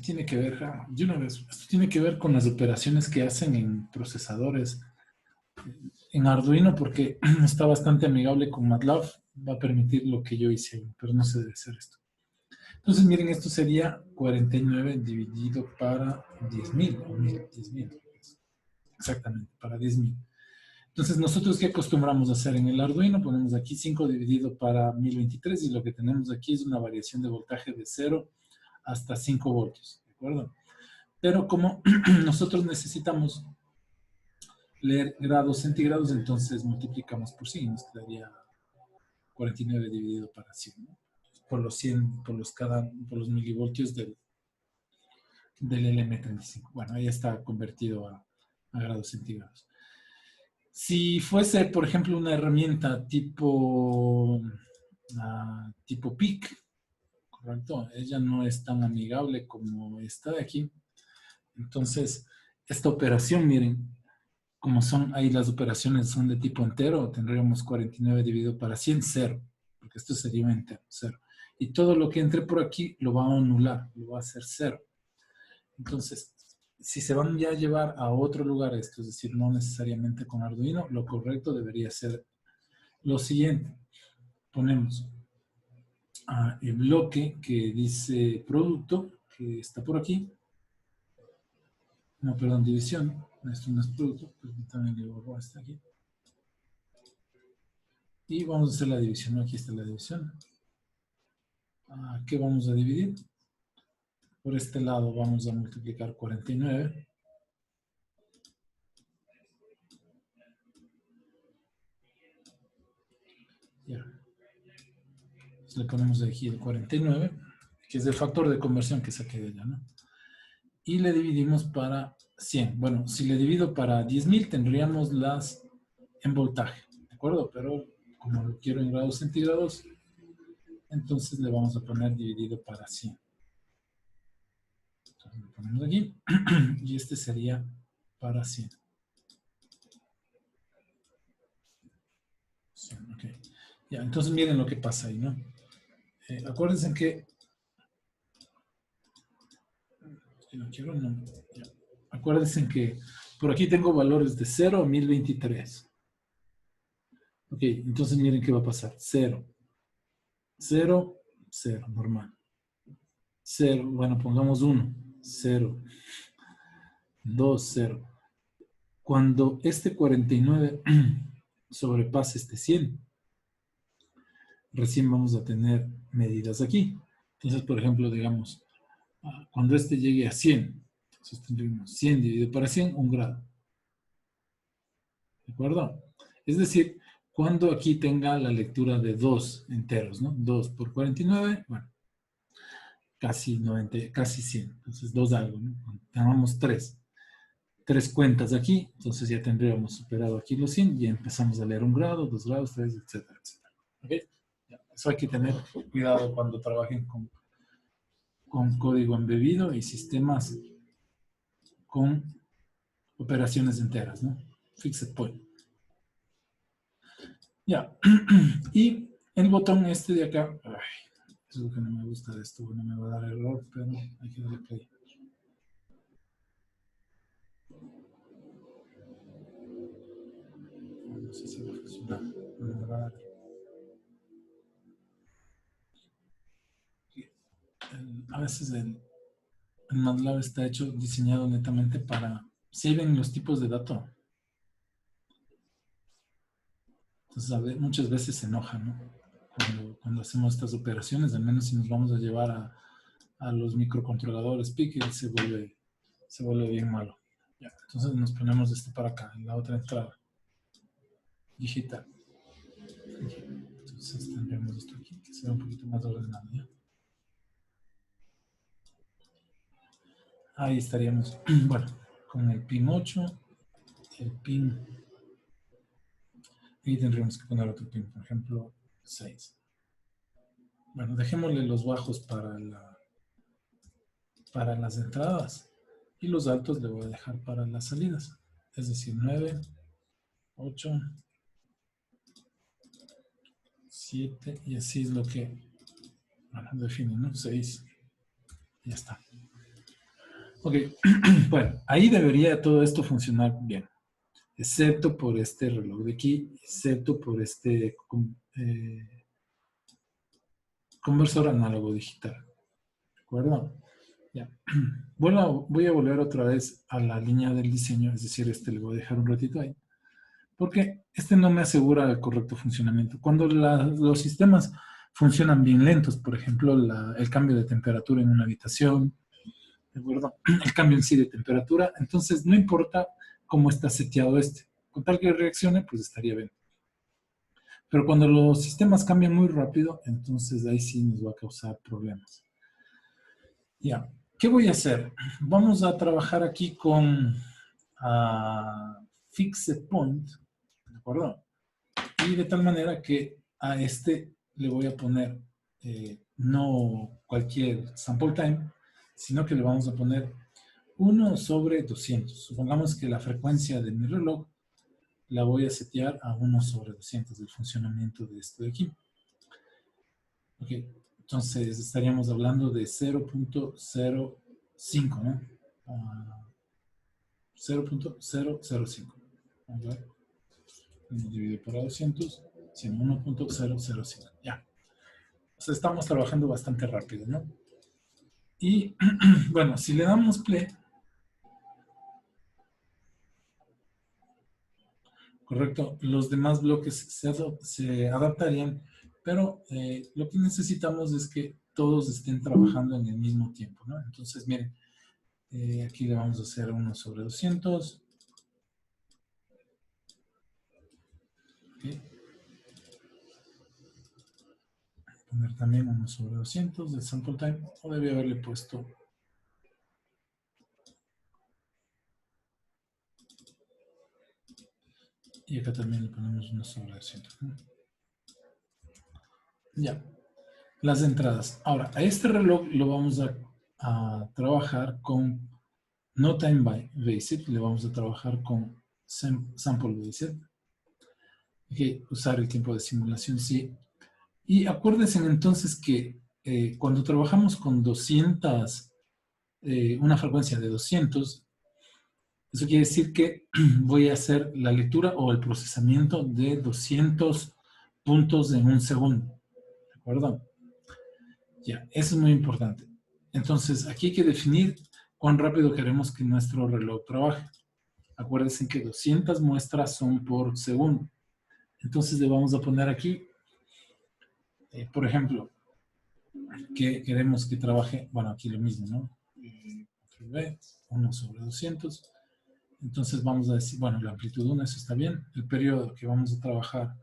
Speaker 1: tiene que ver, de una vez, esto tiene que ver con las operaciones que hacen en procesadores en Arduino porque está bastante amigable con MATLAB, va a permitir lo que yo hice, pero no se debe hacer esto. Entonces, miren, esto sería 49 dividido para 10.000, o 10.000, exactamente, para 10.000. Entonces, ¿nosotros qué acostumbramos a hacer en el Arduino? Ponemos aquí 5 dividido para 1023 y lo que tenemos aquí es una variación de voltaje de 0 hasta 5 voltios, ¿de acuerdo? Pero como nosotros necesitamos leer grados centígrados, entonces multiplicamos por 100, nos quedaría 49 dividido para 100, ¿no? Por los 100, por los milivoltios del LM35. Bueno, ahí está convertido a grados centígrados. Si fuese, por ejemplo, una herramienta tipo PIC, ¿correcto? Ella no es tan amigable como esta de aquí. Entonces, esta operación, miren, como son ahí las operaciones son de tipo entero, tendríamos 49 dividido para 100, 0, porque esto sería un entero, 0. Y todo lo que entre por aquí lo va a anular, lo va a hacer 0. Entonces, si se van ya a llevar a otro lugar esto, es decir, no necesariamente con Arduino, lo correcto debería ser lo siguiente. Ponemos el bloque que dice producto, que está por aquí. No, perdón, división. Esto no es producto, permítanme que borro hasta aquí. Y vamos a hacer la división, ¿no? Aquí está la división. ¿Qué vamos a dividir? Por este lado vamos a multiplicar 49. Ya. Entonces le ponemos aquí el 49, que es el factor de conversión que saqué de ella, ¿no? Y le dividimos para 100. Bueno, si le divido para 10.000 tendríamos las en voltaje, ¿de acuerdo? Pero como lo quiero en grados centígrados, entonces le vamos a poner dividido para 100. Entonces lo ponemos aquí y este sería para 100. 100, ok. Ya, entonces miren lo que pasa ahí, ¿no? Acuérdense que si no quiero, no. Ya. Acuérdense que por aquí tengo valores de 0 a 1023. Ok, entonces miren qué va a pasar. 0, 0, 0, normal. 0, bueno, pongamos 1, 0, 2, 0. Cuando este 49 sobrepase este 100, recién vamos a tener medidas aquí. Entonces, por ejemplo, digamos, cuando este llegue a 100, entonces tendremos 100 dividido para 100, 1 grado. ¿De acuerdo? Es decir, cuando aquí tenga la lectura de 2 enteros, ¿no? 2 por 49, bueno, casi 90, casi 100. Entonces, 2 algo, ¿no? Llamamos 3. 3 cuentas aquí, entonces ya tendríamos superado aquí los 100 y empezamos a leer 1 grado, 2 grados, 3, etcétera, etcétera. ¿Ok? Ya, eso hay que tener cuidado cuando trabajen con código embebido y sistemas con operaciones enteras, ¿no? Fixed point. Ya. Y el botón este de acá, ay, es lo que no me gusta de esto, no me va a dar error, pero hay que darle play. No sé si va a funcionar, no me va a dar. A veces el MATLAB está hecho, diseñado netamente para, si ven los tipos de datos. Entonces, muchas veces se enoja, ¿no? Cuando hacemos estas operaciones, al menos si nos vamos a llevar a los microcontroladores PIC, se vuelve bien malo. Ya, entonces nos ponemos este para acá, en la otra entrada. Digital. Entonces tendremos esto aquí, que será un poquito más ordenado, ¿ya? Ahí estaríamos, bueno, con el pin 8, el pin, y tendríamos que poner otro pin, por ejemplo, 6. Bueno, dejémosle los bajos para las entradas y los altos le voy a dejar para las salidas. Es decir, 9, 8, 7 y así es lo que, bueno, define, ¿no? 6. Ya está. Ok, bueno, ahí debería todo esto funcionar bien, excepto por este reloj de aquí, excepto por este conversor análogo digital. ¿De acuerdo? Ya. Bueno, voy a volver otra vez a la línea del diseño, es decir, este le voy a dejar un ratito ahí, porque este no me asegura el correcto funcionamiento. Cuando los sistemas funcionan bien lentos, por ejemplo, el cambio de temperatura en una habitación, ¿de acuerdo? El cambio en sí de temperatura, entonces no importa cómo está seteado este. Con tal que reaccione, pues estaría bien. Pero cuando los sistemas cambian muy rápido, entonces ahí sí nos va a causar problemas. Ya, ¿qué voy a hacer? Vamos a trabajar aquí con Fixed Point, ¿de acuerdo? Y de tal manera que a este le voy a poner no cualquier sample time, sino que le vamos a poner 1 sobre 200. Supongamos que la frecuencia de mi reloj la voy a setear a 1 sobre 200 del funcionamiento de esto de aquí. Ok, entonces estaríamos hablando de 0.05, ¿no? 0.005. Vamos a ver. Dividido por 200, 1.005. Ya. O sea, estamos trabajando bastante rápido, ¿no? Y, bueno, si le damos play, correcto, los demás bloques se adaptarían Pero lo que necesitamos es que todos estén trabajando en el mismo tiempo, ¿no? Entonces, miren, aquí le vamos a hacer 1/200. Okay. Poner también 1/200 de sample time, o debí haberle puesto y acá también le ponemos 1/200, ¿no? Ya, las entradas. Ahora, a este reloj lo vamos a trabajar con no time based, le vamos a trabajar con sample based. Hay que usar el tiempo de simulación, sí. Y acuérdense entonces que cuando trabajamos con 200, una frecuencia de 200, eso quiere decir que voy a hacer la lectura o el procesamiento de 200 puntos en un segundo. ¿De acuerdo? Ya, eso es muy importante. Entonces, aquí hay que definir cuán rápido queremos que nuestro reloj trabaje. Acuérdense que 200 muestras son por segundo. Entonces, le vamos a poner aquí, por ejemplo, que queremos que trabaje, bueno, aquí lo mismo, ¿no? Control V, 1/200. Entonces vamos a decir, bueno, la amplitud 1, eso está bien. El periodo que vamos a trabajar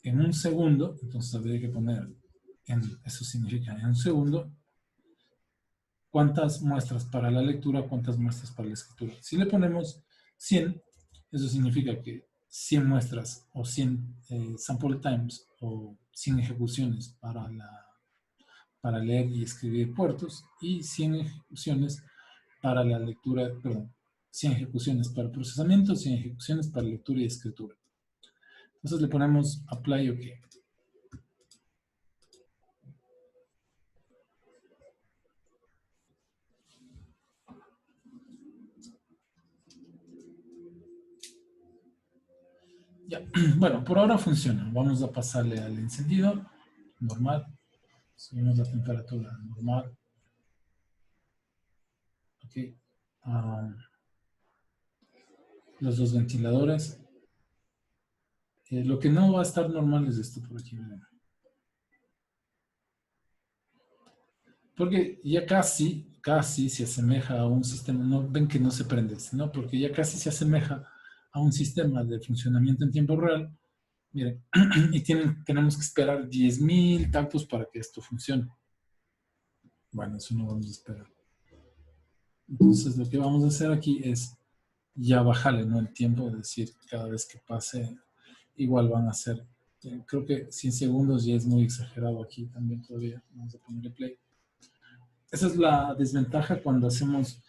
Speaker 1: en un segundo, entonces habría que poner, eso significa en un segundo, cuántas muestras para la lectura, cuántas muestras para la escritura. Si le ponemos 100, eso significa que 100 muestras o 100 sample times o 100 ejecuciones para leer y escribir puertos y 100 ejecuciones para la lectura, perdón, 100 ejecuciones para el procesamiento, 100 ejecuciones para lectura y escritura. Entonces le ponemos apply OK. Ya, bueno, por ahora funciona. Vamos a pasarle al encendido, normal. Subimos la temperatura normal. Ok. Los dos ventiladores. Lo que no va a estar normal es esto por aquí, miren. Porque ya casi se asemeja a un sistema, no ven que no se prende, ¿no? Porque ya casi se asemeja a un sistema de funcionamiento en tiempo real. Miren, y tenemos que esperar 10.000 tantos para que esto funcione. Bueno, eso no vamos a esperar. Entonces, lo que vamos a hacer aquí es ya bajarle, ¿no? El tiempo, es decir, cada vez que pase, igual van a ser, creo que 100 segundos ya es muy exagerado aquí también todavía. Vamos a ponerle play. Esa es la desventaja cuando hacemos,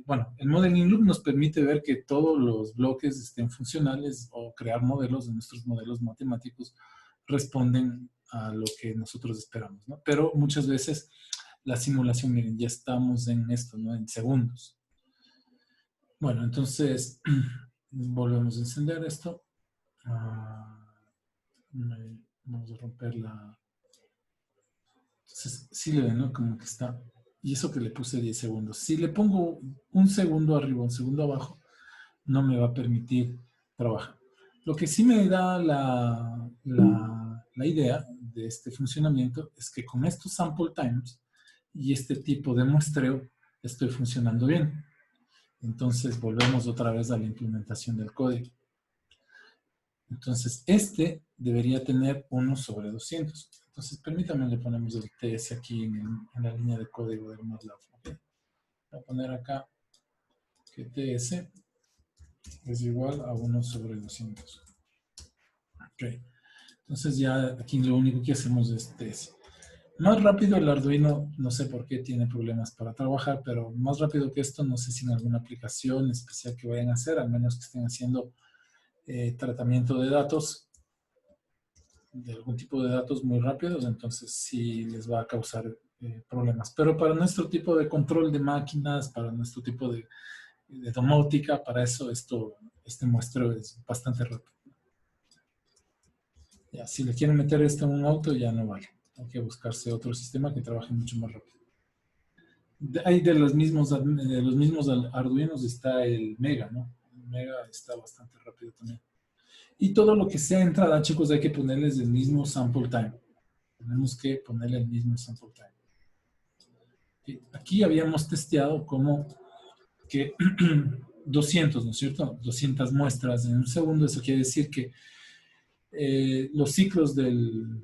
Speaker 1: bueno, el Modeling Loop nos permite ver que todos los bloques estén funcionales o crear modelos de nuestros modelos matemáticos responden a lo que nosotros esperamos, ¿no? Pero muchas veces la simulación, miren, ya estamos en esto, ¿no? En segundos. Bueno, entonces volvemos a encender esto. Vamos a romper la... Entonces, sí le ven, ¿no? Como que está... Y eso que le puse 10 segundos. Si le pongo un segundo arriba, un segundo abajo, no me va a permitir trabajar. Lo que sí me da la idea de este funcionamiento es que con estos sample times y este tipo de muestreo estoy funcionando bien. Entonces volvemos otra vez a la implementación del código. Entonces este debería tener 1/200. Entonces permítanme, le ponemos el TS aquí en la línea de código del MATLAB. ¿Okay? Voy a poner acá que TS es igual a 1/200. Ok. Entonces ya aquí lo único que hacemos es TS. Más rápido el Arduino, no sé por qué tiene problemas para trabajar, pero más rápido que esto, no sé si en alguna aplicación especial que vayan a hacer, al menos que estén haciendo tratamiento de datos, de algún tipo de datos muy rápidos, entonces sí les va a causar problemas. Pero para nuestro tipo de control de máquinas, para nuestro tipo de domótica, para eso este muestreo es bastante rápido. Ya, si le quieren meter esto en un auto, ya no vale. Hay que buscarse otro sistema que trabaje mucho más rápido. Hay de los mismos Arduinos está el Mega, ¿no? El Mega está bastante rápido también. Y todo lo que sea entrada, chicos, hay que ponerles el mismo sample time. Tenemos que ponerle el mismo sample time. Aquí habíamos testeado como que 200, ¿no es cierto? 200 muestras en un segundo. Eso quiere decir que los ciclos del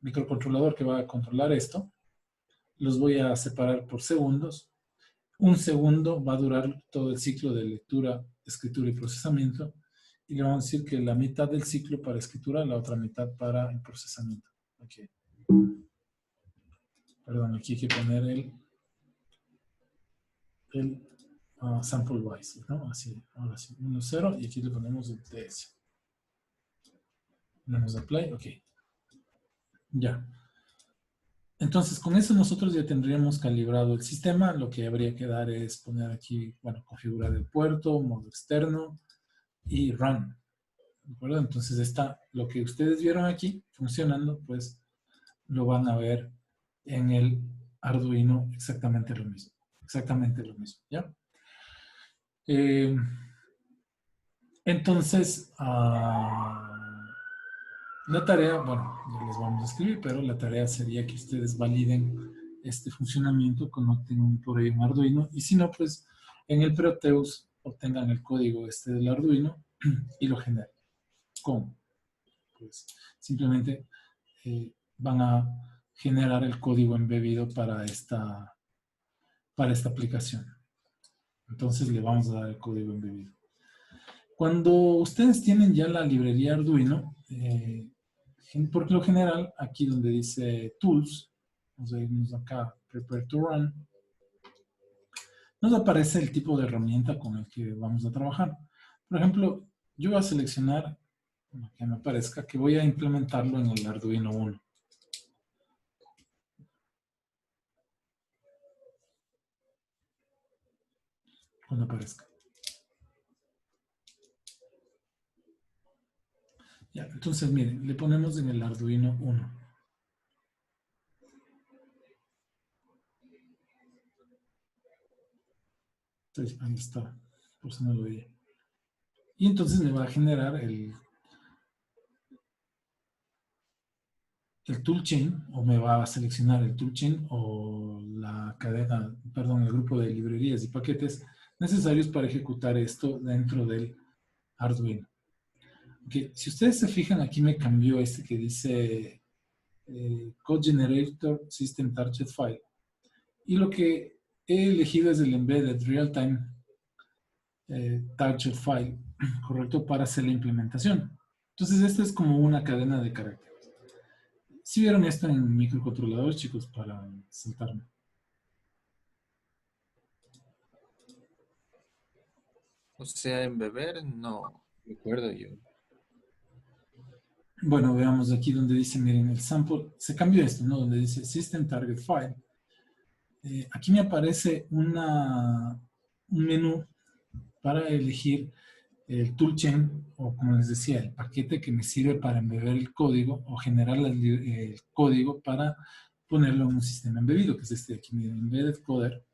Speaker 1: microcontrolador que va a controlar esto, los voy a separar por segundos. Un segundo va a durar todo el ciclo de lectura, escritura y procesamiento. Y le vamos a decir que la mitad del ciclo para escritura, la otra mitad para el procesamiento. Okay. Perdón, aquí hay que poner el sample wise, ¿no? Así, ahora sí, 1, 0, y aquí le ponemos el TS. Le damos apply, ok. Ya. Entonces, con eso nosotros ya tendríamos calibrado el sistema. Lo que habría que dar es poner aquí, bueno, configurar el puerto, modo externo y run. ¿De acuerdo? Entonces, lo que ustedes vieron aquí funcionando, pues lo van a ver en el Arduino exactamente lo mismo. Exactamente lo mismo, ¿ya? Entonces, la tarea, bueno, ya les vamos a escribir, pero la tarea sería que ustedes validen este funcionamiento, conecten por ahí un Arduino, y si no, pues en el Proteus obtengan el código del Arduino y lo generen. ¿Cómo? Pues simplemente van a generar el código embebido para esta aplicación. Entonces le vamos a dar el código embebido. Cuando ustedes tienen ya la librería Arduino, por lo general, aquí donde dice Tools, vamos a irnos acá, Prepare to Run, nos aparece el tipo de herramienta con el que vamos a trabajar. Por ejemplo, yo voy a seleccionar, que me aparezca, que voy a implementarlo en el Arduino 1. Cuando aparezca. Ya, entonces miren, le ponemos en el Arduino 1. Entonces, ahí está, por eso no lo veía. Y entonces me va a generar el toolchain, o me va a seleccionar el toolchain o la cadena, perdón, el grupo de librerías y paquetes necesarios para ejecutar esto dentro del Arduino. Okay. Si ustedes se fijan, aquí me cambió este que dice Code Generator System Target File. Y lo que he elegido es el Embedded Real-Time Target File, correcto, para hacer la implementación. Entonces, esta es como una cadena de caracteres. ¿Sí vieron esto en microcontroladores, chicos, para saltarme?
Speaker 6: O sea, en beber, no recuerdo yo.
Speaker 1: Bueno, veamos aquí donde dice, miren, el sample, se cambió esto, ¿no? Donde dice System Target File. Aquí me aparece un menú para elegir el toolchain, o como les decía, el paquete que me sirve para embeber el código o generar el código para ponerlo en un sistema embebido, que es este de aquí, miren, Embedded Coder.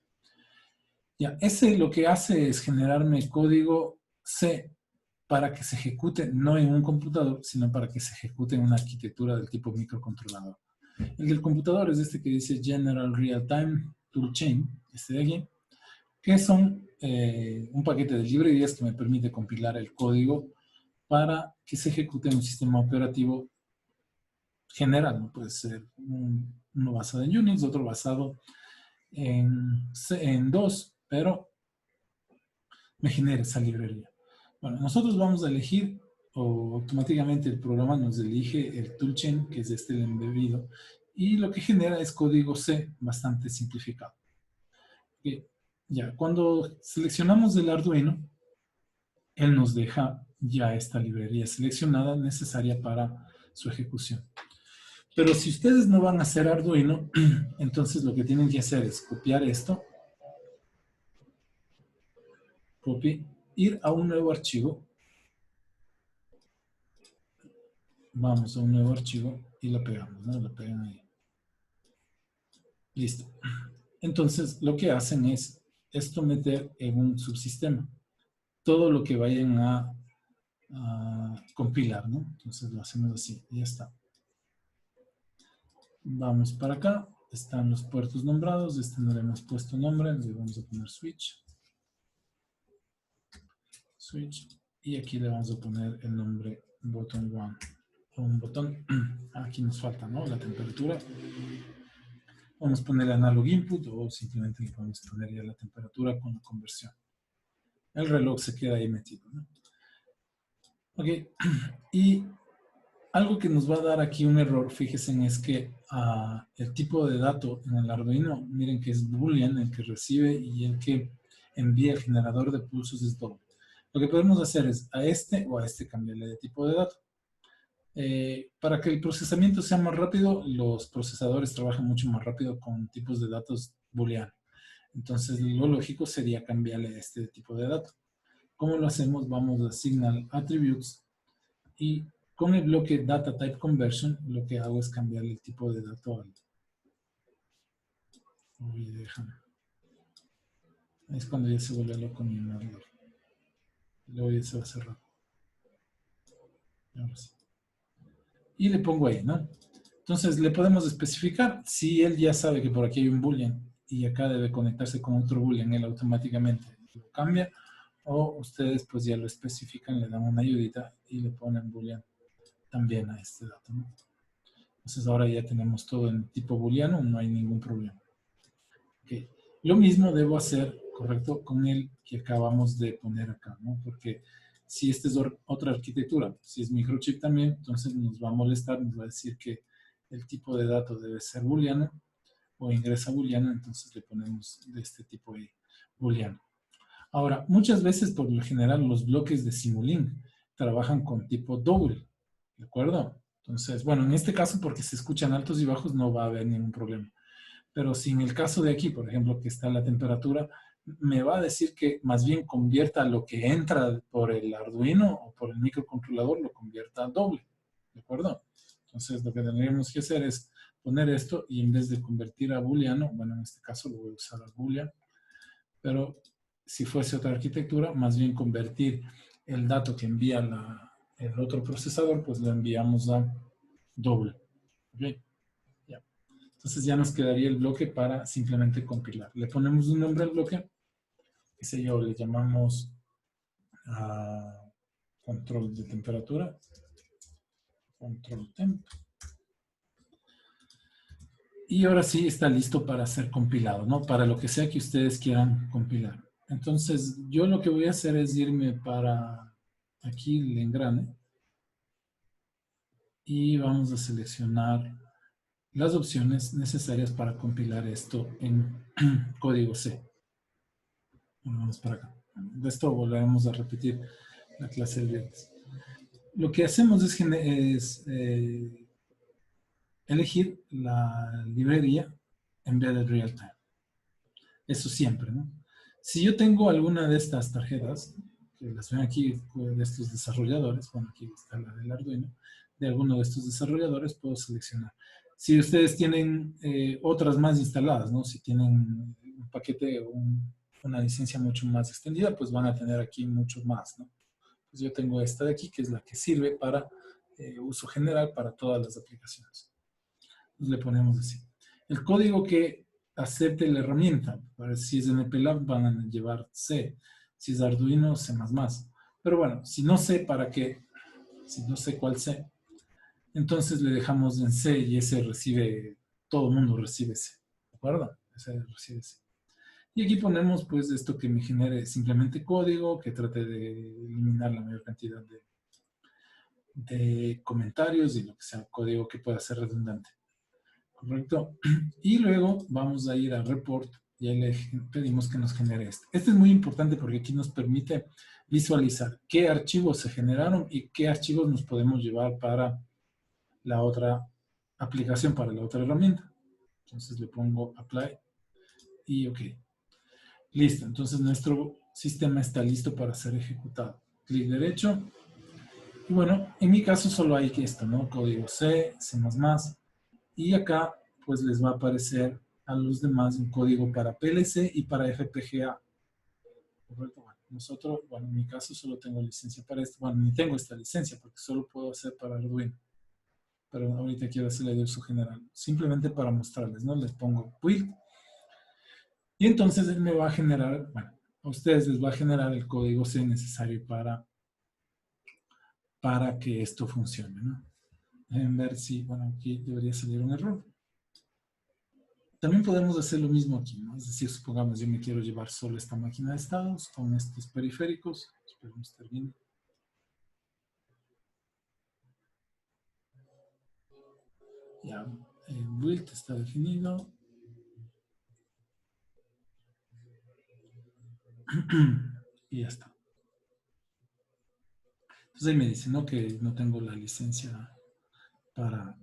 Speaker 1: Ya, ese lo que hace es generarme código C para que se ejecute no en un computador, sino para que se ejecute en una arquitectura del tipo microcontrolador. El del computador es este que dice General Real Time Toolchain, este de aquí, que son un paquete de librerías que me permite compilar el código para que se ejecute en un sistema operativo general, ¿no? Puede ser uno basado en Unix, otro basado en DOS, pero me genera esa librería. Bueno, nosotros vamos a elegir, o automáticamente el programa nos elige el toolchain, que es el embebido, y lo que genera es código C bastante simplificado. Okay. Ya, cuando seleccionamos el Arduino, él nos deja ya esta librería seleccionada necesaria para su ejecución. Pero si ustedes no van a hacer Arduino, entonces lo que tienen que hacer es copiar esto, ir a un nuevo archivo, vamos a un nuevo archivo y lo pegamos, ¿no? Lo pegan ahí. Listo. Entonces, lo que hacen es esto meter en un subsistema. todo lo que vayan a compilar, ¿no? Entonces lo hacemos así, y ya está. Vamos para acá, están los puertos nombrados, este no le hemos puesto nombre, le vamos a poner switch. Switch, y aquí le vamos a poner el nombre button 1. Un botón, aquí nos falta, ¿no? La temperatura. Vamos a poner analog input o simplemente le podemos poner ya la temperatura con la conversión. El reloj se queda ahí metido, ¿no? Ok, y algo que nos va a dar aquí un error, fíjense, es que el tipo de dato en el Arduino, miren que es Boolean el que recibe y el que envía el generador de pulsos es doble. Lo que podemos hacer es a este o a este cambiarle de tipo de dato. Para que el procesamiento sea más rápido, los procesadores trabajan mucho más rápido con tipos de datos booleano. Entonces, lo lógico sería cambiarle este tipo de dato. ¿Cómo lo hacemos? Vamos a Signal Attributes y con el bloque Data Type Conversion lo que hago es cambiarle el tipo de dato al... Uy, déjame. Es cuando ya se vuelve loco mi navegador. Luego ya se va a cerrar. Ahora sí. Y le pongo ahí, ¿no? Entonces le podemos especificar, si él ya sabe que por aquí hay un boolean y acá debe conectarse con otro boolean, él automáticamente lo cambia, o ustedes pues ya lo especifican, le dan una ayudita y le ponen boolean también a este dato, ¿no? Entonces ahora ya tenemos todo en tipo booleano, no hay ningún problema. Okay. Lo mismo debo hacer, correcto, con el que acabamos de poner acá, ¿no? Porque si esta es otra arquitectura, si es microchip también, entonces nos va a molestar, nos va a decir que el tipo de dato debe ser booleano o ingresa booleano, entonces le ponemos de este tipo de booleano. Ahora, muchas veces por lo general los bloques de Simulink trabajan con tipo double, ¿de acuerdo? Entonces, bueno, en este caso porque se escuchan altos y bajos no va a haber ningún problema. Pero si en el caso de aquí, por ejemplo, que está la temperatura, me va a decir que más bien convierta lo que entra por el Arduino o por el microcontrolador, lo convierta a doble, ¿de acuerdo? Entonces lo que tendríamos que hacer es poner esto y en vez de convertir a booleano, bueno, en este caso lo voy a usar a boolean, pero si fuese otra arquitectura, más bien convertir el dato que envía el otro procesador, pues lo enviamos a doble. ¿Okay? Ya. Entonces ya nos quedaría el bloque para simplemente compilar. Le ponemos un nombre al bloque, qué sé yo, le llamamos control de temperatura, control temp. Y ahora sí está listo para ser compilado, ¿no? Para lo que sea que ustedes quieran compilar. Entonces, yo lo que voy a hacer es irme para aquí el engrane. Y vamos a seleccionar las opciones necesarias para compilar esto en código C. Vamos para acá. De esto volveremos a repetir la clase del viernes. Lo que hacemos es elegir la librería Embedded Realtime. Eso siempre, ¿no? Si yo tengo alguna de estas tarjetas, que las ven aquí de estos desarrolladores, bueno, aquí está la del Arduino, de alguno de estos desarrolladores puedo seleccionar. Si ustedes tienen otras más instaladas, ¿no? Si tienen un paquete o una licencia mucho más extendida, pues van a tener aquí mucho más, ¿no? Pues yo tengo esta de aquí, que es la que sirve para uso general para todas las aplicaciones. Entonces le ponemos así. El código que acepte la herramienta, para si es MPLAB van a llevar C, si es Arduino, C++. Pero bueno, si no sé para qué, si no sé cuál C, entonces le dejamos en C y ese recibe, todo el mundo recibe C, ¿de acuerdo? Ese recibe C. Y aquí ponemos pues esto que me genere simplemente código, que trate de eliminar la mayor cantidad de comentarios y lo que sea, código que pueda ser redundante. ¿Correcto? Y luego vamos a ir a report y ahí le pedimos que nos genere este. Este es muy importante porque aquí nos permite visualizar qué archivos se generaron y qué archivos nos podemos llevar para la otra aplicación, para la otra herramienta. Entonces le pongo apply y ok. Listo, entonces nuestro sistema está listo para ser ejecutado. Clic derecho. Y bueno, en mi caso solo hay que esto, ¿no? Código C, C++. Y acá, pues les va a aparecer a los demás un código para PLC y para FPGA. ¿Correcto? Bueno, Nosotros, bueno, en mi caso solo tengo licencia para esto. Bueno, ni tengo esta licencia porque solo puedo hacer para Arduino. Pero ahorita quiero hacerle de uso general. Simplemente para mostrarles, ¿no? Les pongo build. Y entonces él me va a generar, bueno, a ustedes les va a generar el código C necesario para que esto funcione, ¿no? Dejen ver si, bueno, aquí debería salir un error. También podemos hacer lo mismo aquí, ¿no? Es decir, supongamos yo me quiero llevar solo esta máquina de estados con estos periféricos. Esperemos termine. Ya, el build está definido. Y ya está. Entonces ahí me dice, ¿no? Que no tengo la licencia para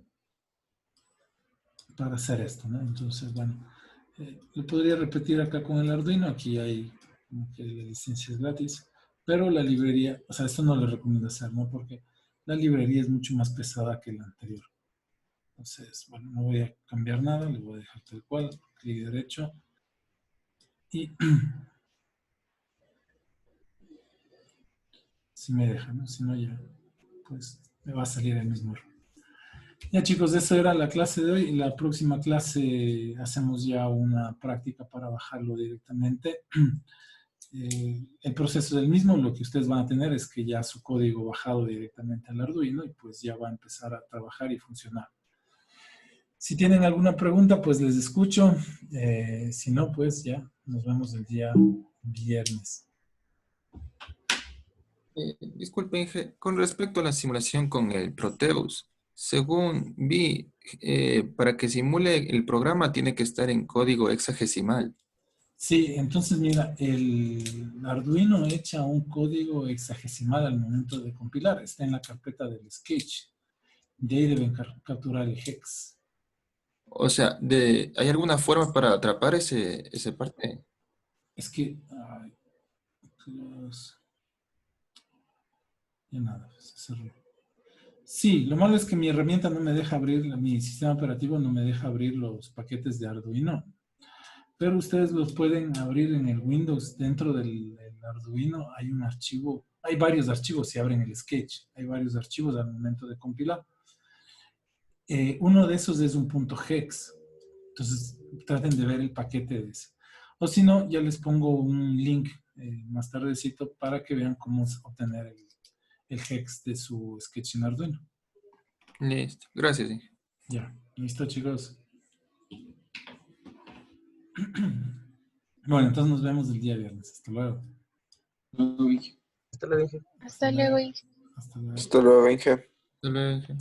Speaker 1: hacer esto, ¿no? Entonces, bueno, lo podría repetir acá con el Arduino. Aquí hay como que la licencia es gratis, pero la librería, o sea, esto no le recomiendo hacer, ¿no? Porque la librería es mucho más pesada que la anterior. Entonces, bueno, no voy a cambiar nada, le voy a dejar tal cual, clic derecho y si me deja, ¿no? Si no ya, pues me va a salir el mismo error. Ya chicos, eso era la clase de hoy. En la próxima clase hacemos ya una práctica para bajarlo directamente. El proceso del mismo, lo que ustedes van a tener es que ya su código bajado directamente al Arduino y pues ya va a empezar a trabajar y funcionar. Si tienen alguna pregunta, pues les escucho. Si no, pues ya nos vemos el día viernes.
Speaker 6: Disculpe, Inge, con respecto a la simulación con el Proteus, según vi, para que simule el programa tiene que estar en código hexadecimal.
Speaker 1: Sí, entonces mira, el Arduino echa un código hexadecimal al momento de compilar. Está en la carpeta del sketch. De ahí deben capturar el hex.
Speaker 6: O sea, ¿hay alguna forma para atrapar ese parte?
Speaker 1: Es que... ay, ya nada, se cerró. Sí, lo malo es que mi herramienta no me deja abrir, mi sistema operativo no me deja abrir los paquetes de Arduino. Pero ustedes los pueden abrir en el Windows. Dentro del Arduino hay un archivo, hay varios archivos si abren el sketch. Hay varios archivos al momento de compilar. Uno de esos es un .hex. Entonces, traten de ver el paquete de ese. O si no, ya les pongo un link más tardecito para que vean cómo obtener el hex de su sketch en Arduino.
Speaker 6: Listo, gracias, Inge.
Speaker 1: Ya, listo chicos. Bueno, entonces nos vemos el día viernes. Hasta luego.
Speaker 4: Esto lo dije.
Speaker 2: Hasta luego.
Speaker 1: Hasta luego.
Speaker 8: Hasta luego, Inge.
Speaker 6: Hasta luego, Inge.